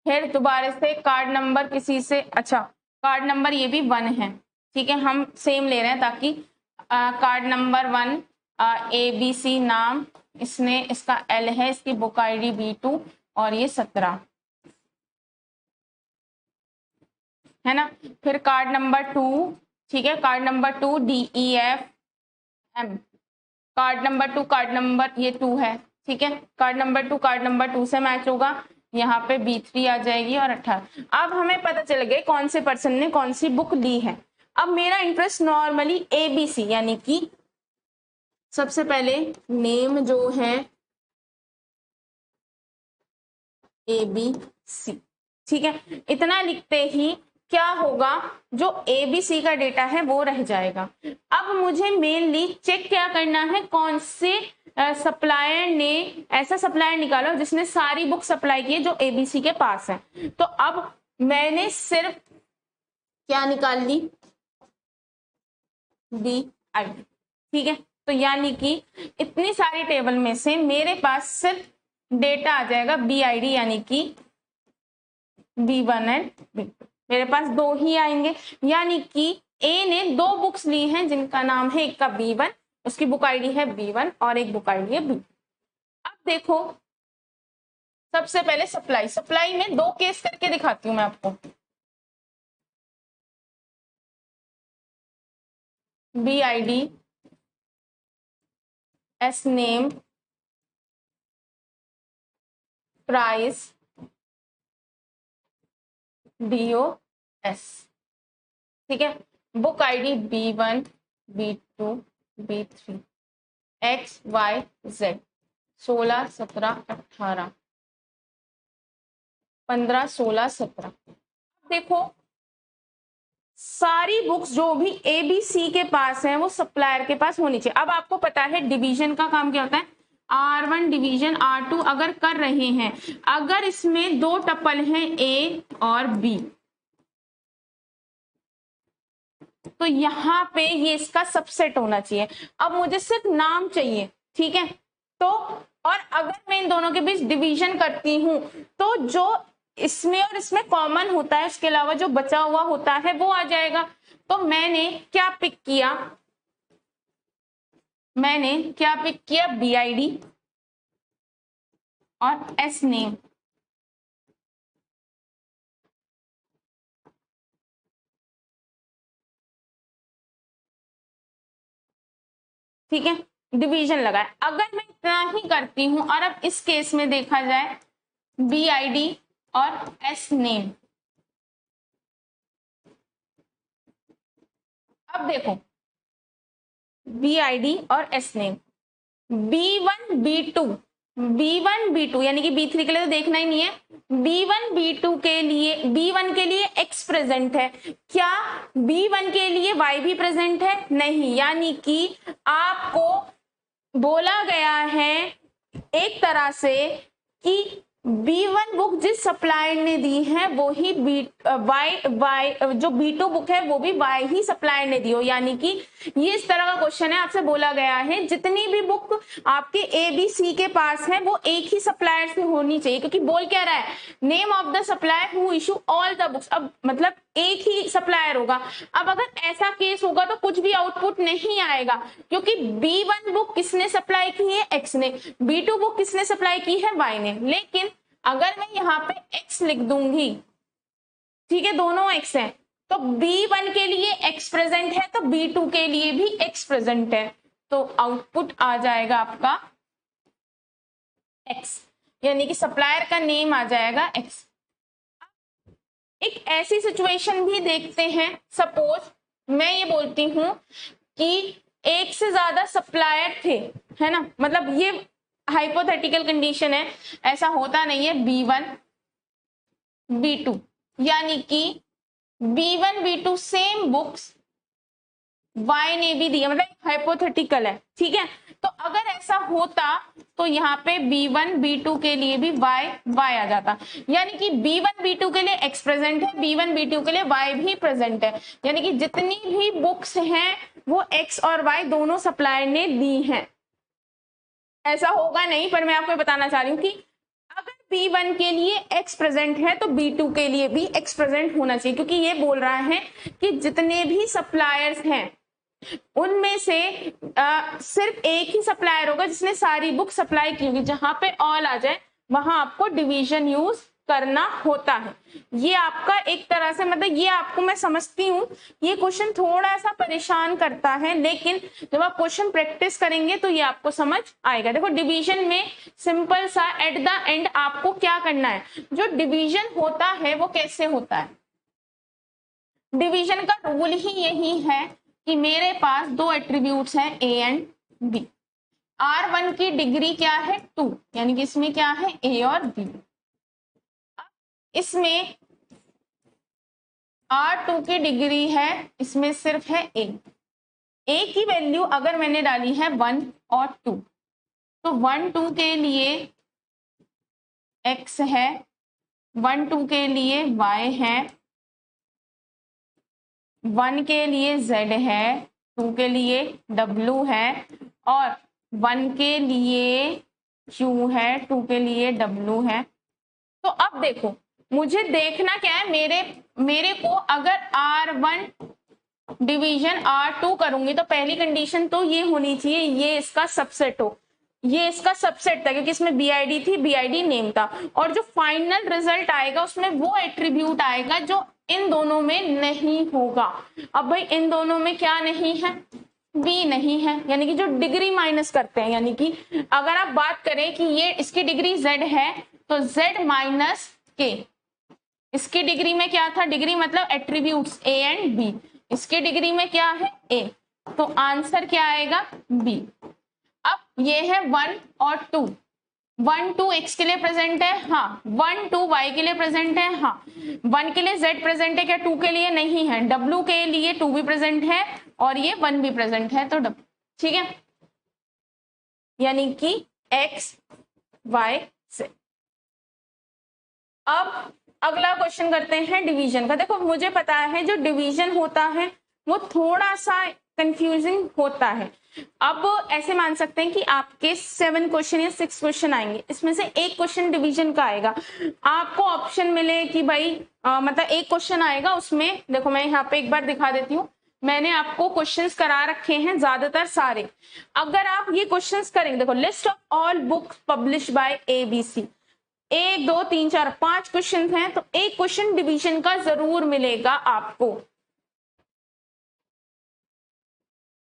फिर दोबारा से कार्ड नंबर किसी से, अच्छा कार्ड नंबर ये भी 1 है, ठीक है, हम सेम ले रहे हैं ताकि कार्ड नंबर 1 ABC नाम, इसने इसका L है, इसकी बुक ID B2 और ये 17 है ना। फिर कार्ड नंबर 2, ठीक है, card number 2 DEFM, card number ये 2 है, ठीक है, कार्ड नंबर 2 से मैच होगा, यहाँ पे B3 आ जाएगी और 18। अब हमें पता चल गया कौन से पर्सन ने कौन सी बुक ली है। अब मेरा इंटरेस्ट नॉर्मली ABC, यानी कि सबसे पहले नेम जो है ABC, ठीक है, इतना लिखते ही क्या होगा, जो ABC का डेटा है वो रह जाएगा। अब मुझे मेनली चेक क्या करना है, कौन से सप्लायर ने, ऐसा सप्लायर निकालो जिसने सारी बुक सप्लाई की है जो ABC के पास है। तो अब मैंने सिर्फ क्या निकाल ली, BID, ठीक है, तो यानी कि इतनी सारी टेबल में से मेरे पास सिर्फ डेटा आ जाएगा BID, यानी कि B1 एंड B2, मेरे पास 2 ही आएंगे, यानी कि A ने 2 बुक्स ली हैं जिनका नाम है, एक का B1, उसकी बुक ID है B1 और एक बुक ID है B2। अब देखो सबसे पहले सप्लाई में 2 केस करके दिखाती हूँ मैं आपको। BID, S name, price, DOS, ठीक है, book ID B1 B2 B3 X Y Z 16 17 18 15 16 17। देखो सारी बुक्स जो भी ABC के पास है वो सप्लायर के पास होनी चाहिए। अब आपको पता है डिवीजन का काम क्या होता है, R1 डिवीजन R2 अगर कर रहे हैं, अगर इसमें 2 टपल हैं A और B, तो यहाँ पे ये इसका सबसेट होना चाहिए। अब मुझे सिर्फ नाम चाहिए, ठीक है, तो और अगर मैं इन दोनों के बीच डिवीजन करती हूं तो जो इसमें और इसमें कॉमन होता है उसके अलावा जो बचा हुआ होता है वो आ जाएगा। तो मैंने क्या पिक किया, BID और S नेम, ठीक है, डिवीजन लगाए। अगर मैं इतना ही करती हूं और अब इस केस में देखा जाए BID और S नेम, अब देखो BID और S नेम, B1 B2 यानी कि B3 के लिए तो देखना ही नहीं है, B1 B2 के लिए, B1 के लिए X प्रेजेंट है, क्या B1 के लिए Y भी प्रेजेंट है, नहीं, यानी कि आपको बोला गया है एक तरह से कि B1 बुक जिस सप्लायर ने दी है वो ही जो B2 बुक है वो भी Y ही सप्लायर ने दी हो, यानी कि ये इस तरह का क्वेश्चन है, आपसे बोला गया है जितनी भी बुक आपके ABC के पास है वो एक ही सप्लायर से होनी चाहिए, क्योंकि बोल क्या रहा है, name of the supplier who issue all the books, अब मतलब एक ही सप्लायर होगा। अब अगर ऐसा केस होगा तो कुछ भी आउटपुट नहीं आएगा, क्योंकि B1 बुक किसने सप्लाई की है, X ने, B2 बुक किसने सप्लाई की है, Y ने। लेकिन अगर मैं यहाँ पे X लिख दूंगी, ठीक है, दोनों X हैं, तो B1 के लिए X प्रेजेंट है तो B2 के लिए भी X प्रेजेंट है, तो आउटपुट आ जाएगा आपका X, यानी कि सप्लायर का नेम आ जाएगा X। एक ऐसी सिचुएशन भी देखते हैं, सपोज मैं ये बोलती हूं कि एक से ज्यादा सप्लायर थे, है ना, मतलब ये हाइपोथेटिकल कंडीशन है, ऐसा होता नहीं है, B1 B2, यानी कि B1 B2 same books Y ने भी दिया, मतलब हाइपोथेटिकल है, ठीक है। तो अगर ऐसा होता तो यहाँ पे B1 B2 के लिए भी Y आ जाता, यानी कि B1 B2 के लिए X प्रेजेंट है, B1 B2 के लिए Y भी प्रेजेंट है, यानी कि जितनी भी बुक्स हैं वो X और Y दोनों सप्लायर ने दी हैं। ऐसा होगा नहीं, पर मैं आपको बताना चाह रही हूँ कि अगर P1 के लिए X प्रेजेंट है तो B2 के लिए भी X प्रेजेंट होना चाहिए, क्योंकि ये बोल रहा है कि जितने भी सप्लायर्स हैं उनमें से सिर्फ एक ही सप्लायर होगा जिसने सारी बुक सप्लाई की होगी। जहां पे ऑल आ जाए वहां आपको डिवीजन यूज करना होता है। ये आपका एक तरह से मतलब ये आपको मैं समझती हूँ ये क्वेश्चन थोड़ा सा परेशान करता है, लेकिन जब आप क्वेश्चन प्रैक्टिस करेंगे तो ये आपको समझ आएगा। देखो डिवीजन में सिंपल सा एट द एंड आपको क्या करना है, जो डिवीजन होता है वो कैसे होता है। डिवीजन का रूल ही यही है कि मेरे पास दो एट्रीब्यूट्स हैं ए एंड बी। R1 की डिग्री क्या है 2, यानी कि इसमें क्या है ए और बी। इसमें R2 की डिग्री है, इसमें सिर्फ है ए की वैल्यू अगर मैंने डाली है 1 और 2, तो 1 2 के लिए x है, 1 2 के लिए y है, 1 के लिए z है, 2 के लिए w है और 1 के लिए q है, 2 के लिए w है। तो अब देखो मुझे देखना क्या है, मेरे को अगर R1 डिवीजन R2 करूंगी तो पहली कंडीशन तो ये होनी चाहिए ये इसका सबसेट हो। ये इसका सबसेट था क्योंकि इसमें BID थी, BID नेम था, और जो फाइनल रिजल्ट आएगा उसमें वो एट्रीब्यूट आएगा जो इन दोनों में नहीं होगा। अब भाई इन दोनों में क्या नहीं है, बी नहीं है, यानी कि जो डिग्री माइनस करते हैं, यानी कि अगर आप बात करें कि ये इसकी डिग्री z है तो z माइनस के, इसकी डिग्री में क्या था, डिग्री मतलब एट्रीब्यूट्स ए एंड बी, इसकी डिग्री में क्या है ए, तो आंसर क्या आएगा बी। अब ये है 1 और 2, 1 2 x के लिए प्रेजेंट है, हाँ 1 2 y के लिए प्रेजेंट है, हाँ 1 के लिए z प्रेजेंट है, क्या 2 के लिए नहीं है, w के लिए 2 भी प्रेजेंट है और ये 1 भी प्रेजेंट है, तो w ठीक है, यानी कि x y से। अब अगला क्वेश्चन करते हैं डिवीजन का। देखो मुझे पता है जो डिवीजन होता है वो थोड़ा सा कंफ्यूजिंग होता है। अब ऐसे मान सकते हैं कि आपके 7 क्वेश्चन या 6 क्वेश्चन आएंगे, इसमें से एक क्वेश्चन डिवीजन का आएगा। आपको ऑप्शन मिले कि भाई मतलब एक क्वेश्चन आएगा उसमें, देखो मैं यहाँ पे एक बार दिखा देती हूँ, मैंने आपको क्वेश्चंस करा रखे हैं ज्यादातर सारे। अगर आप ये क्वेश्चंस करेंगे, देखो list of all books publish by ABC, 1 2 3 4 5 question हैं, तो एक क्वेश्चन डिवीजन का जरूर मिलेगा आपको।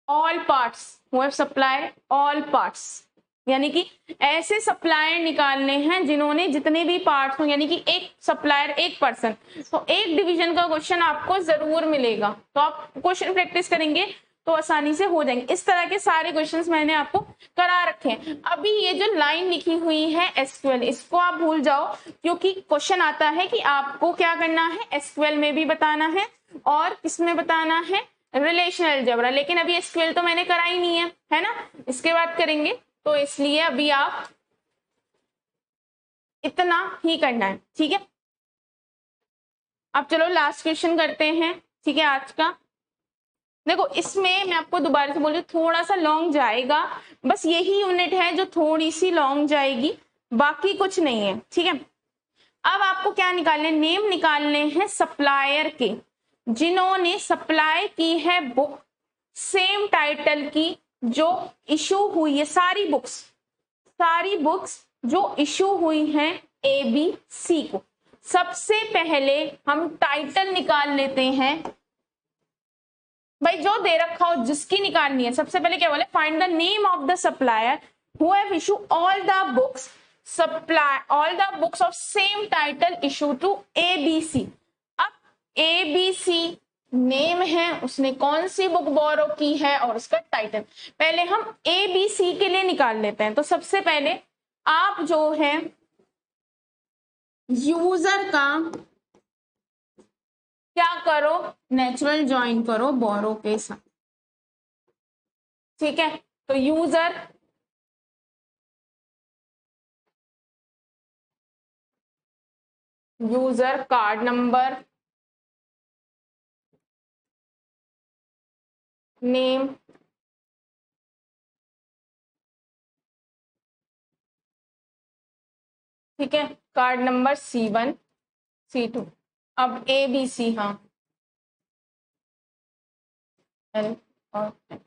All parts who have supplied all parts, यानी कि ऐसे सप्लायर निकालने हैं जिन्होंने जितने भी पार्ट्स हो, यानी कि एक सप्लायर एक पर्सन, तो एक डिवीजन का क्वेश्चन आपको जरूर मिलेगा। तो आप क्वेश्चन प्रैक्टिस करेंगे तो आसानी से हो जाएंगे। इस तरह के सारे क्वेश्चंस मैंने आपको करा रखे हैं। अभी ये जो लाइन लिखी हुई है SQL, इसको आप भूल जाओ, क्योंकि क्वेश्चन आता है कि आपको क्या करना है, SQL में भी बताना है और किसमें बताना है, रिलेशनल अलजेब्रा। लेकिन अभी SQL तो मैंने करा ही नहीं है ना, इसके बाद करेंगे, तो इसलिए अभी आप इतना ही करना है, ठीक है। अब चलो लास्ट क्वेश्चन करते हैं, ठीक है आज का। देखो इसमें मैं आपको दोबारा से बोल रही हूँ थोड़ा सा लॉन्ग जाएगा, बस यही यूनिट है जो थोड़ी सी लॉन्ग जाएगी, बाकी कुछ नहीं है, ठीक है। अब आपको क्या निकालने, नेम निकालने हैं सप्लायर के जिन्होंने सप्लाई की है बुक सेम टाइटल की जो इशू हुई है, सारी बुक्स जो इशू हुई हैं ABC को। सबसे पहले हम टाइटल निकाल लेते हैं, भाई जो दे रखा हो जिसकी निकालनी है। सबसे पहले क्या बोले, find the name of the supplier who have issue all the books of same title issue to ABC। अब ABC नेम है, उसने कौन सी बुक बोरो की है और उसका टाइटल। पहले हम ABC के लिए निकाल लेते हैं। तो सबसे पहले आप जो है यूजर का क्या करो, नेचुरल ज्वाइन करो बोरो के साथ, ठीक है। तो यूजर कार्ड नंबर, नेम, ठीक है, कार्ड नंबर C1 C2। अब ABC, हाँ L और M।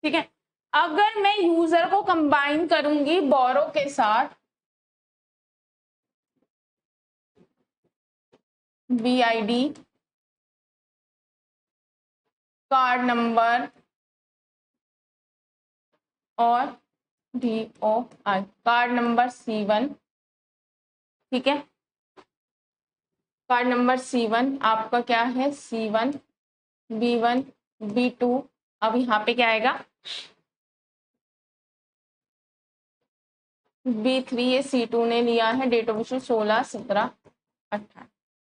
ठीक है, अगर मैं यूजर को कंबाइन करूंगी बोरो के साथ, BID, कार्ड नंबर और DOI, कार्ड नंबर C1। ठीक है, कार्ड नंबर C1 आपका क्या है, C1 B1 B2। अब यहाँ पे क्या आएगा, B3, ये C2 ने लिया है, डेट ऑफ इशू 16 17 18।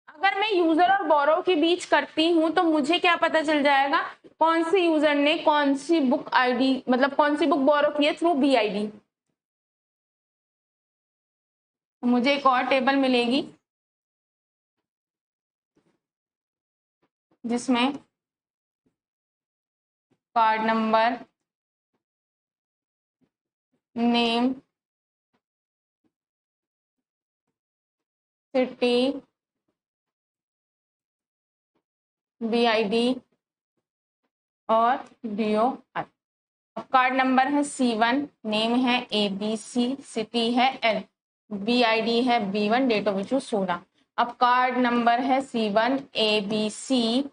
अगर मैं यूजर और बोरो के बीच करती हूं तो मुझे क्या पता चल जाएगा, कौन सी यूजर ने कौन सी बुक आईडी, मतलब कौन सी बुक बोरो की है थ्रू BID। मुझे एक और टेबल मिलेगी जिसमें card number, name, city, BID और DOI। कार्ड नंबर है C1, नेम है ABC, सिटी है L, BID है B1, डेट ऑफ इशू 16। अब कार्ड नंबर है C1 ABC,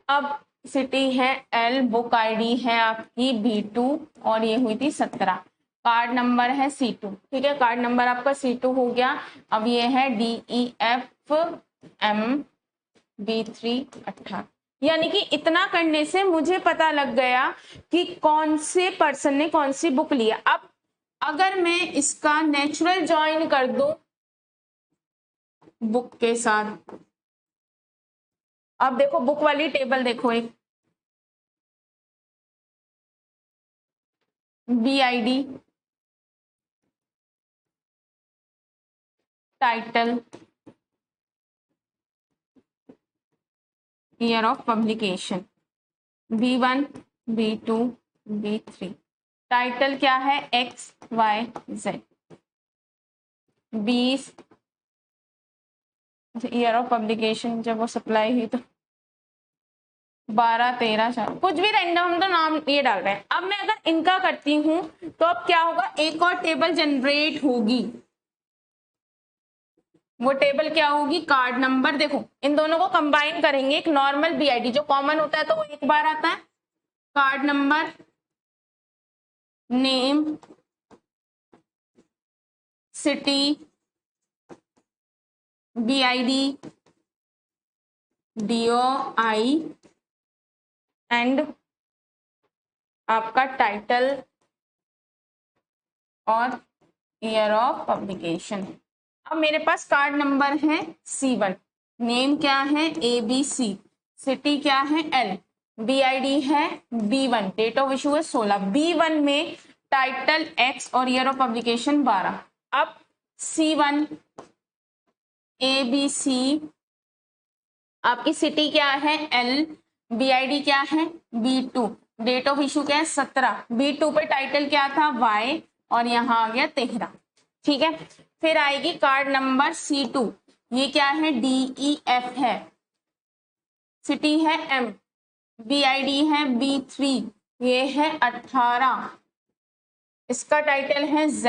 अब सिटी है L, बुक आईडी है आपकी B2 और ये हुई थी 17। कार्ड नंबर है C2। ठीक है, कार्ड नंबर आपका C2 हो गया। अब ये है DEFM B3 18। यानी कि इतना करने से मुझे पता लग गया कि कौन से पर्सन ने कौन सी बुक लिया। अब अगर मैं इसका नेचुरल ज्वाइन कर दूं बुक के साथ, अब देखो बुक वाली टेबल देखो, एक BID, title, year of publication, B1 B2 B3। Title क्या है, XYZ। 20, ईयर ऑफ पब्लिकेशन जब वो सप्लाई हुई तो 12 13 4, कुछ भी रैंडम, हम तो नाम ये डाल रहे हैं। अब मैं अगर इनका करती हूं तो अब क्या होगा, एक और टेबल जनरेट होगी। वो टेबल क्या होगी, कार्ड नंबर, देखो इन दोनों को कंबाइन करेंगे, एक नॉर्मल BID जो कॉमन होता है तो वो एक बार आता है, card number, name, city, BID, DOI and आपका टाइटल और ईयर ऑफ पब्लिकेशन। अब मेरे पास कार्ड नंबर है C1, नेम क्या है ABC, सिटी क्या है L, BID है B1, डेट ऑफ इशू है 16। B1 में टाइटल X और ईयर ऑफ पब्लिकेशन 12। अब C1 ABC, आपकी सिटी क्या है L, BID क्या है B2, डेट ऑफ इशू क्या है 17। B2 पे टाइटल क्या था Y और यहाँ आ गया 13। ठीक है, फिर आएगी कार्ड नंबर C2, ये क्या है DEF है, सिटी है M, BID है B3, ये है 18, इसका टाइटल है Z।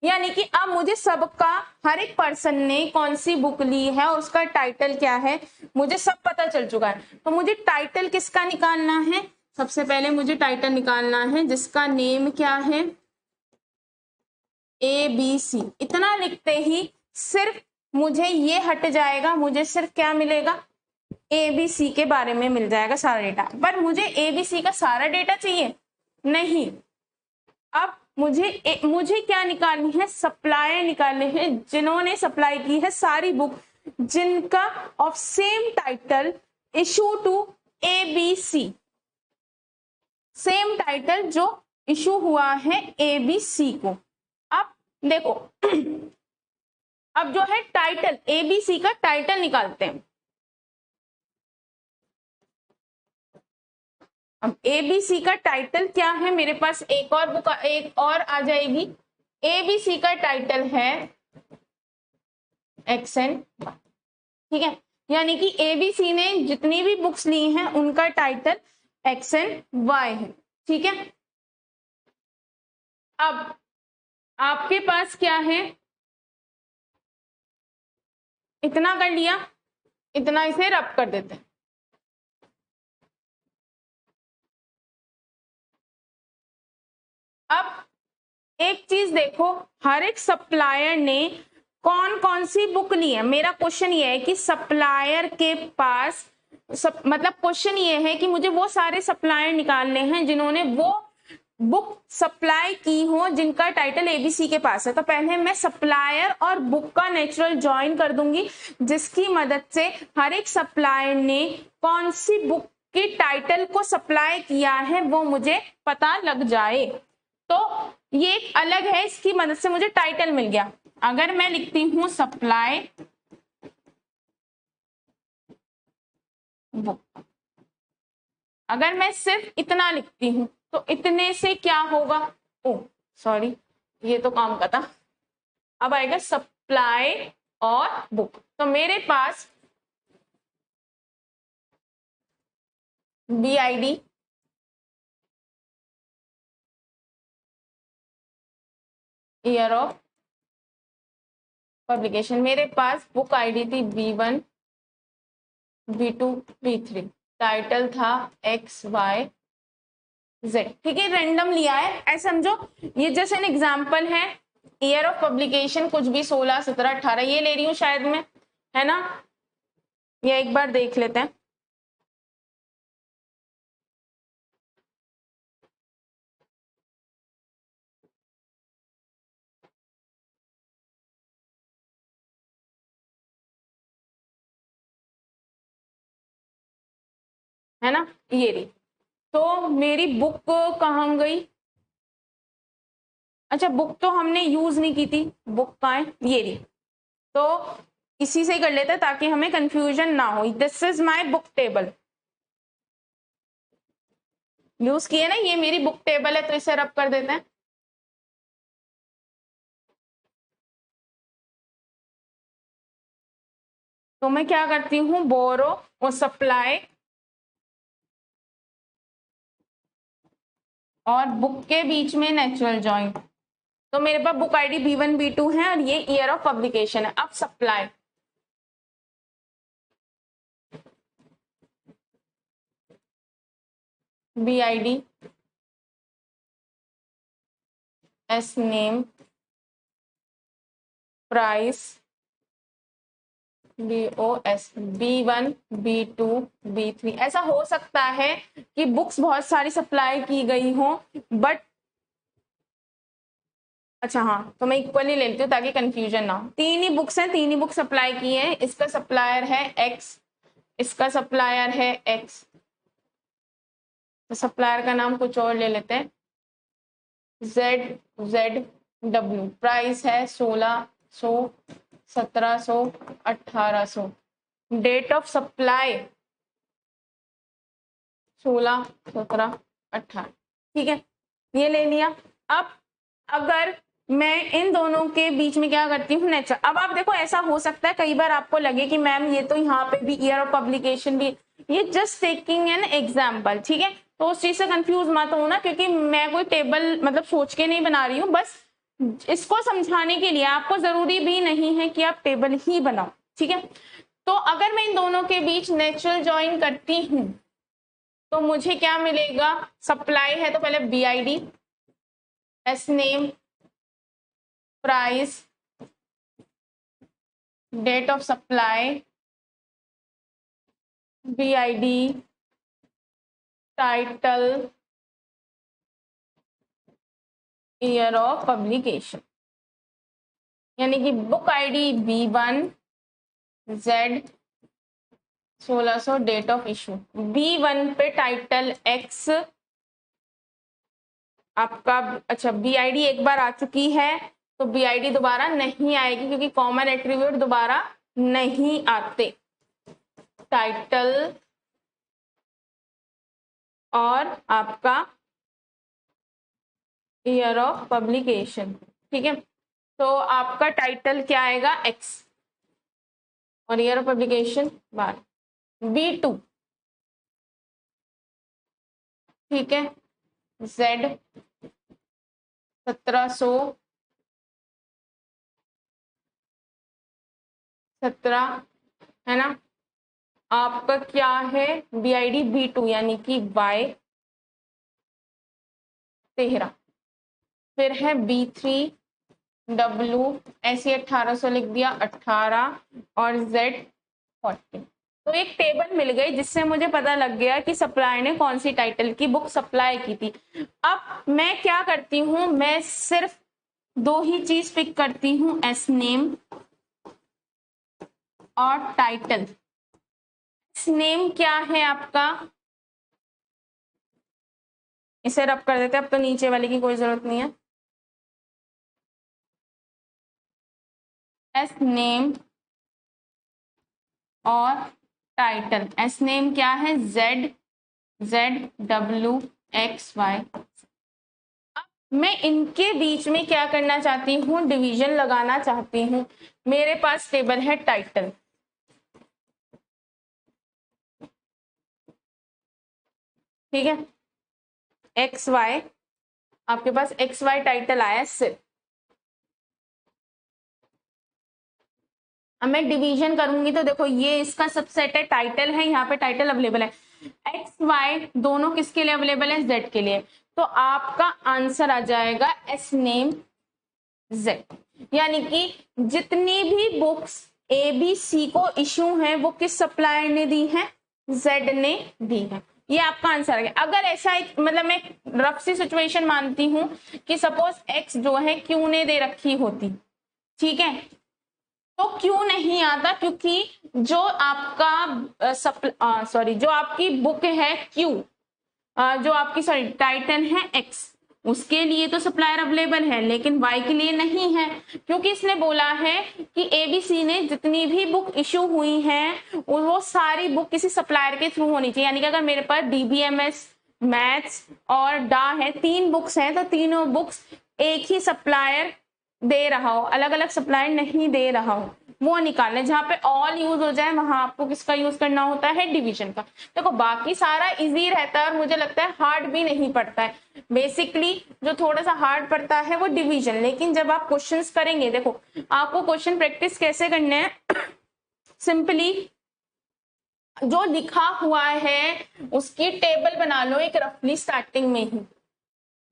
यानी कि अब मुझे सबका, हर एक पर्सन ने कौन सी बुक ली है और उसका टाइटल क्या है मुझे सब पता चल चुका है। तो मुझे टाइटल किसका निकालना है, सबसे पहले मुझे टाइटल निकालना है जिसका नेम क्या है ABC। इतना लिखते ही सिर्फ मुझे ये हट जाएगा, मुझे सिर्फ क्या मिलेगा, ABC के बारे में मिल जाएगा सारा डेटा। पर मुझे ABC का सारा डेटा चाहिए नहीं। अब मुझे क्या निकालनी है, सप्लायर निकालने हैं, जिन्होंने सप्लाई की है सारी बुक जिनका of same title issue to ABC, same title जो इशू हुआ है ABC को। अब देखो अब जो है टाइटल, ABC का टाइटल निकालते हैं। अब ABC का टाइटल क्या है, मेरे पास एक और बुक, एक और आ जाएगी एबीसी का टाइटल है एक्स एंड, ठीक है, यानी कि एबीसी ने जितनी भी बुक्स ली हैं उनका टाइटल एक्स एंड वाई है, ठीक है। अब आपके पास क्या है, इतना कर लिया, इतना इसे रब कर देते हैं। अब एक चीज देखो, हर एक सप्लायर ने कौन कौन सी बुक ली है। मेरा क्वेश्चन ये है कि सप्लायर के पास मतलब क्वेश्चन ये है कि मुझे वो सारे सप्लायर निकालने हैं जिन्होंने वो बुक सप्लाई की हो जिनका टाइटल एबीसी के पास है। तो पहले मैं सप्लायर और बुक का नेचुरल ज्वाइन कर दूंगी, जिसकी मदद से हर एक सप्लायर ने कौन सी बुक के टाइटल को सप्लाई किया है वो मुझे पता लग जाए। तो ये एक अलग है, इसकी मदद से मुझे टाइटल मिल गया। अगर मैं लिखती हूं सप्लाई बुक, अगर मैं सिर्फ इतना लिखती हूं तो इतने से क्या होगा, ओ सॉरी ये तो काम का था, अब आएगा सप्लाई और बुक। तो मेरे पास BID, ईयर ऑफ पब्लिकेशन, मेरे पास बुक आईडी थी B1 B2 B3, टाइटल था XYZ, ठीक है, रैंडम लिया है ऐसे समझो। ये जैसे एन एग्जांपल है, ईयर ऑफ पब्लिकेशन कुछ भी 16 17 18 ये ले रही हूँ शायद मैं, है ना, ये एक बार देख लेते हैं। है ना, ये रही। तो मेरी बुक कहाँ गई, अच्छा बुक तो हमने यूज नहीं की थी, बुक कहाँ है, ये रही। तो इसी से ही कर लेते हैं ताकि हमें कंफ्यूजन ना हो। This is my book table, use किए ना, ये मेरी बुक टेबल है, तो इसे रब कर देते हैं। तो मैं क्या करती हूँ, बोरो और सप्लाई और बुक के बीच में नेचुरल जॉइन। तो मेरे पास बुक आईडी B1 B2 है और ये ईयर ऑफ पब्लिकेशन है। अब supply, BID S name price BOS B1 B2 B3। ऐसा हो सकता है कि बुक्स बहुत सारी सप्लाई की गई हो बट, अच्छा हाँ, तो मैं इक्वली ले लेती हूँ ताकि कंफ्यूजन ना हो। तीन ही बुक्स हैं, तीन ही बुक सप्लाई की है, इसका सप्लायर है X, इसका सप्लायर है X, तो सप्लायर का नाम कुछ और ले लेते हैं, ZZW, प्राइस है 1600 1700 1800, डेट ऑफ सप्लाई 16 17 18, ठीक है, ये ले लिया। अब अगर मैं इन दोनों के बीच में क्या करती हूँ, नेचर। अब आप देखो ऐसा हो सकता है कई बार आपको लगे कि मैम ये तो यहाँ पे भी ईयर ऑफ पब्लिकेशन भी, ये जस्ट टेकिंग एन एग्जाम्पल, ठीक है, तो उस चीज से कंफ्यूज मत होना क्योंकि मैं कोई टेबल मतलब सोच के नहीं बना रही हूँ, बस इसको समझाने के लिए। आपको जरूरी भी नहीं है कि आप टेबल ही बनाओ, ठीक है। तो अगर मैं इन दोनों के बीच नेचुरल ज्वाइन करती हूँ तो मुझे क्या मिलेगा, सप्लाई है तो पहले BID S name price date of supply BID title year of publication, यानी कि book ID B1 Z 1600, date of issue B1 पे टाइटल X आपका, अच्छा BID एक बार आ चुकी है तो BID दोबारा नहीं आएगी क्योंकि कॉमन एट्रीब्यूट दोबारा नहीं आते। टाइटल और आपका ईयर ऑफ पब्लिकेशन, ठीक है, तो आपका टाइटल क्या आएगा, एक्स, और ईयर ऑफ पब्लिकेशन 12, B2, ठीक है, Z 1717 है ना, आपका क्या है, BID B2 यानी कि Y13, फिर है B3W ऐसे 1800 लिख दिया, 18 और Z14। तो एक टेबल मिल गई जिससे मुझे पता लग गया कि सप्लायर ने कौन सी टाइटल की बुक सप्लाई की थी। अब मैं क्या करती हूँ, मैं सिर्फ दो ही चीज पिक करती हूँ, एस नेम और टाइटल। एस नेम क्या है आपका, इसे रब कर देते हैं, अब तो नीचे वाले की कोई जरूरत नहीं है। एस नेम और टाइटल, एस नेम क्या है, ZW XY। मैं इनके बीच में क्या करना चाहती हूँ, डिवीजन लगाना चाहती हूँ। मेरे पास टेबल है टाइटल, ठीक है, XY, आपके पास XY टाइटल आया सिर्फ। अब मैं डिवीजन करूंगी तो देखो ये इसका सबसेट है, टाइटल है, यहाँ पे टाइटल अवेलेबल है, XY दोनों किसके लिए अवेलेबल है, Z के लिए। तो आपका आंसर आ जाएगा एस नेम Z, यानी कि जितनी भी बुक्स ABC को इश्यू है वो किस सप्लायर ने दी है, Z ने दी है। ये आपका आंसर आ गया। अगर ऐसा एक मतलब मैं रफ सी सिचुएशन मानती हूं कि सपोज X जो है Q ने दे रखी होती, ठीक है, तो क्यों नहीं आता, क्योंकि जो आपका जो आपकी बुक है क्यू, जो आपकी सॉरी टाइटन है एक्स, उसके लिए तो सप्लायर अवेलेबल है, लेकिन वाई के लिए नहीं है, क्योंकि इसने बोला है कि एबीसी ने जितनी भी बुक इश्यू हुई हैं वो सारी बुक किसी सप्लायर के थ्रू होनी चाहिए। यानी कि अगर मेरे पास डीबीएमएस, मैथ्स और डा है, 3 बुक्स हैं, तो तीनों बुक्स एक ही सप्लायर दे रहा हो, अलग अलग सप्लायर नहीं दे रहा हो, वो निकालना है। जहाँ पे ऑल यूज हो जाए वहां आपको किसका यूज करना होता है, डिवीजन का। देखो बाकी सारा इजी रहता है और मुझे लगता है हार्ड भी नहीं पड़ता है। बेसिकली जो थोड़ा सा हार्ड पड़ता है वो डिवीजन, लेकिन जब आप क्वेश्चंस करेंगे, देखो आपको क्वेश्चन प्रैक्टिस कैसे करने हैं, सिंपली जो लिखा हुआ है उसकी टेबल बना लो एक रफली स्टार्टिंग में ही।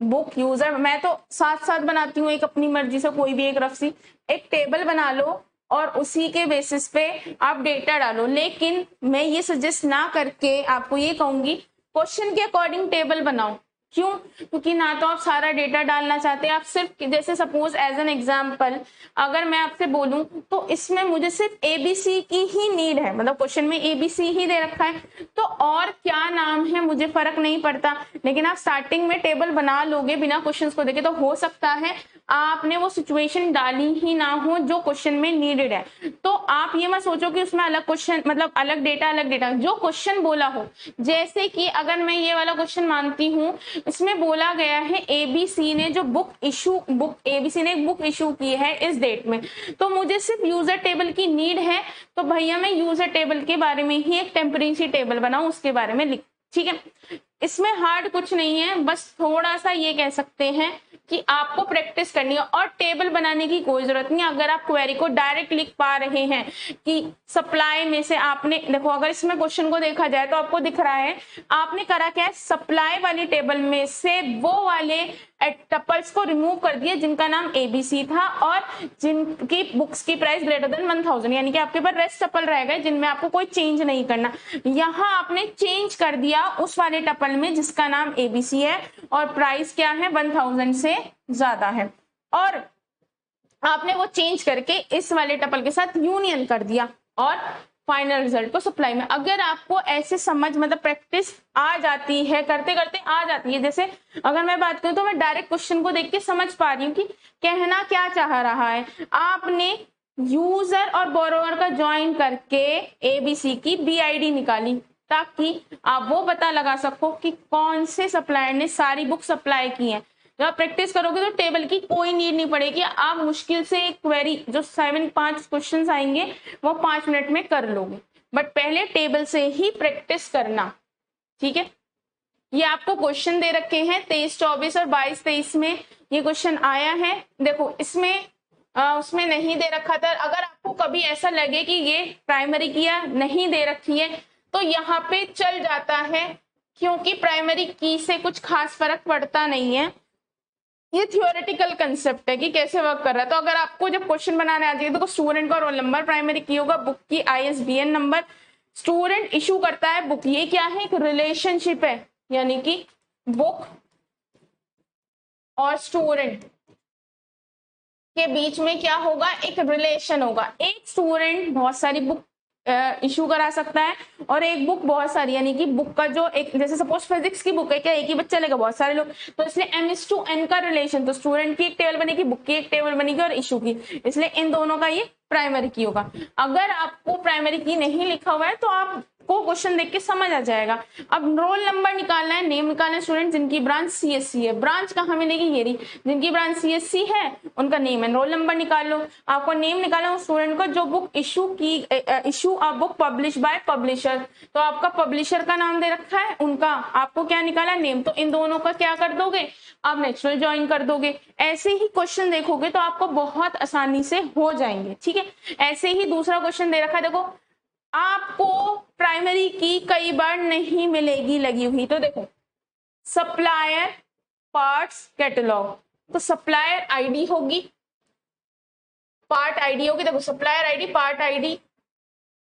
बुक यूजर मैं तो साथ साथ बनाती हूँ, एक अपनी मर्जी से कोई भी एक रफ सी एक टेबल बना लो और उसी के बेसिस पे आप डेटा डालो। लेकिन मैं ये सजेस्ट ना करके आपको ये कहूंगी क्वेश्चन के अकॉर्डिंग टेबल बनाओ। क्यों? क्योंकि ना तो आप सारा डेटा डालना चाहते हैं, आप सिर्फ जैसे सपोज एज एन एग्जांपल अगर मैं आपसे बोलूं तो इसमें मुझे सिर्फ एबीसी की ही नीड है, मतलब क्वेश्चन में एबीसी ही दे रखा है, तो और क्या नाम है मुझे फर्क नहीं पड़ता। लेकिन आप स्टार्टिंग में टेबल बना लोगे बिना क्वेश्चंस को देखे, तो हो सकता है आपने वो सिचुएशन डाली ही ना हो जो क्वेश्चन में नीडेड है। तो आप ये मत सोचो कि उसमें अलग क्वेश्चन मतलब अलग डेटा, जो क्वेश्चन बोला हो। जैसे कि अगर मैं ये वाला क्वेश्चन मानती हूँ, इसमें बोला गया है एबीसी ने जो एबीसी ने एक बुक इशू की है इस डेट में, तो मुझे सिर्फ यूजर टेबल की नीड है, तो भैया मैं यूजर टेबल के बारे में ही एक टेम्परेरी टेबल बनाऊं, उसके बारे में लिख, ठीक है। इसमें हार्ड कुछ नहीं है, बस थोड़ा सा ये कह सकते हैं कि आपको प्रैक्टिस करनी है और टेबल बनाने की कोई जरूरत नहीं। अगर आप क्वेरी को डायरेक्ट लिख पा रहे हैं कि सप्लाई में से आपने, देखो अगर इसमें क्वेश्चन को देखा जाए तो आपको दिख रहा है आपने करा क्या है, सप्लाई वाली टेबल में से वो वाले टपल्स को रिमूव कर दिया जिनका नाम एबीसी था और जिनकी बुक्स की प्राइस ग्रेटर देन 1000, यानी कि आपके पास रेस्ट टपल रहेगा जिनमें आपको कोई चेंज नहीं करना। यहाँ आपने चेंज कर दिया उस वाले टपल में जिसका नाम एबीसी है और प्राइस क्या है 1000 से ज्यादा है, और आपने वो चेंज करके इस वाले टपल के साथ यूनियन कर दिया और फाइनल रिजल्ट को सप्लाई में। अगर आपको ऐसे समझ मतलब प्रैक्टिस आ जाती है, करते करते आ जाती है, जैसे अगर मैं बात करूं तो मैं डायरेक्ट क्वेश्चन को देख के समझ पा रही हूँ कि कहना क्या चाह रहा है। आपने यूजर और बोरोवर का ज्वाइन करके एबीसी की बीआईडी निकाली ताकि आप वो पता लगा सको कि कौन से सप्लायर ने सारी बुक सप्लाई की है। जब आप प्रैक्टिस करोगे तो टेबल की कोई नीड नहीं पड़ेगी, आप मुश्किल से एक क्वेरी जो 5 क्वेश्चंस आएंगे वो 5 मिनट में कर लोगे, बट पहले टेबल से ही प्रैक्टिस करना, ठीक है। ये आपको क्वेश्चन दे रखे हैं 23, 24 और 22, 23 में ये क्वेश्चन आया है। देखो इसमें उसमें नहीं दे रखा था। अगर आपको कभी ऐसा लगे कि ये प्राइमरी की या नहीं दे रखी है तो यहाँ पे चल जाता है, क्योंकि प्राइमरी की से कुछ खास फर्क पड़ता नहीं है। ये थियोरेटिकल कंसेप्ट है कि कैसे वर्क कर रहा है। तो अगर आपको जब क्वेश्चन बनाने आ जाएगा तो स्टूडेंट का रोल नंबर, प्राइमरी की होगा, बुक की ISBN नंबर, स्टूडेंट इशू करता है बुक। ये क्या है, एक रिलेशनशिप है, यानी कि बुक और स्टूडेंट के बीच में क्या होगा, एक रिलेशन होगा। एक स्टूडेंट बहुत सारी बुक इशू करा सकता है और एक बुक बहुत सारी, यानी कि बुक का जो एक, जैसे सपोज फिजिक्स की बुक है, क्या एक ही बच्चा लेगा, बहुत सारे लोग, तो इसलिए M/N का रिलेशन, तो स्टूडेंट की एक टेबल बनेगी, बुक की एक टेबल बनेगी और इशू की, इसलिए इन दोनों का ये प्राइमरी की होगा। अगर आपको प्राइमरी की नहीं लिखा हुआ है तो आपको क्वेश्चन देख के समझ आ जाएगा। अब रोल नंबर निकालना है, नेम निकालना है। स्टूडेंट जिनकी ब्रांच CSC है, ब्रांच कहाँ मिलेगी, ये रही, जिनकी ब्रांच CSC है उनका नेम है, रोल नंबर निकाल लो। आपको नेम निकालना है स्टूडेंट को जो बुक इशू की, issue a book publish by publisher, तो आपका पब्लिशर का नाम दे रखा है, उनका आपको क्या निकाला, नेम, तो इन दोनों का क्या कर दोगे, आप नेचुरल ज्वाइन कर दोगे। ऐसे ही क्वेश्चन देखोगे तो आपको बहुत आसानी से हो जाएंगे, ठीक है। ऐसे ही दूसरा क्वेश्चन दे रखा है, देखो आपको प्राइमरी की कई बार नहीं मिलेगी लगी हुई, तो देखो सप्लायर पार्ट्स कैटलॉग, तो सप्लायर आईडी होगी, पार्ट आईडी होगी। देखो सप्लायर आईडी, पार्ट आईडी,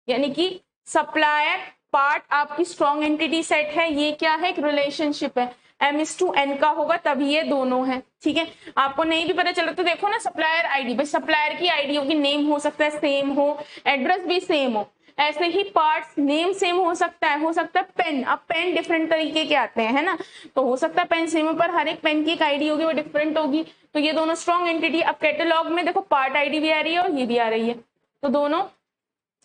यानी कि सप्लायर पार्ट आपकी स्ट्रॉन्ग एंटिटी सेट है, ये क्या है, एक रिलेशनशिप है, M/N का होगा तभी ये दोनों है, ठीक है। आपको नहीं भी पता चला तो देखो ना सप्लायर आईडी, भाई सप्लायर की आईडी होगी, नेम हो सकता है सेम हो, एड्रेस भी सेम हो। ऐसे ही पार्ट्स, नेम सेम हो सकता है पेन, अब पेन डिफरेंट तरीके के आते हैं, है ना, तो हो सकता है पेन सेम हो पर हर एक पेन की एक आईडी होगी वो डिफरेंट होगी, तो ये दोनों स्ट्रॉन्ग एंटिटी। अब कैटलॉग में देखो पार्ट आईडी भी आ रही है और ये भी आ रही है, तो दोनों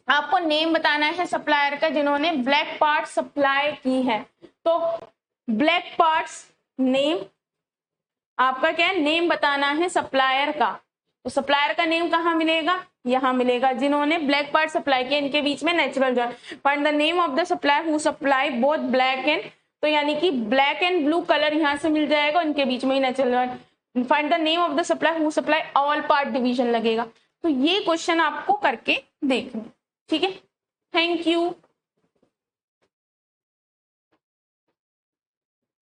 आपको नेम बताना है सप्लायर का जिन्होंने ब्लैक पार्ट सप्लाई की है, तो ब्लैक पार्ट्स नेम, आपका क्या है, नेम बताना है सप्लायर का, तो सप्लायर का नेम कहाँ मिलेगा, यहाँ मिलेगा, जिन्होंने ब्लैक पार्ट सप्लाई किया, इनके बीच में natural join. Find the name of the supplier who supply both black and, तो यानी कि ब्लैक एंड ब्लू कलर यहाँ से मिल जाएगा, इनके बीच में ही natural join. Find the name of the supplier who supply all part division लगेगा। तो ये क्वेश्चन आपको करके देखना, ठीक है। Thank you.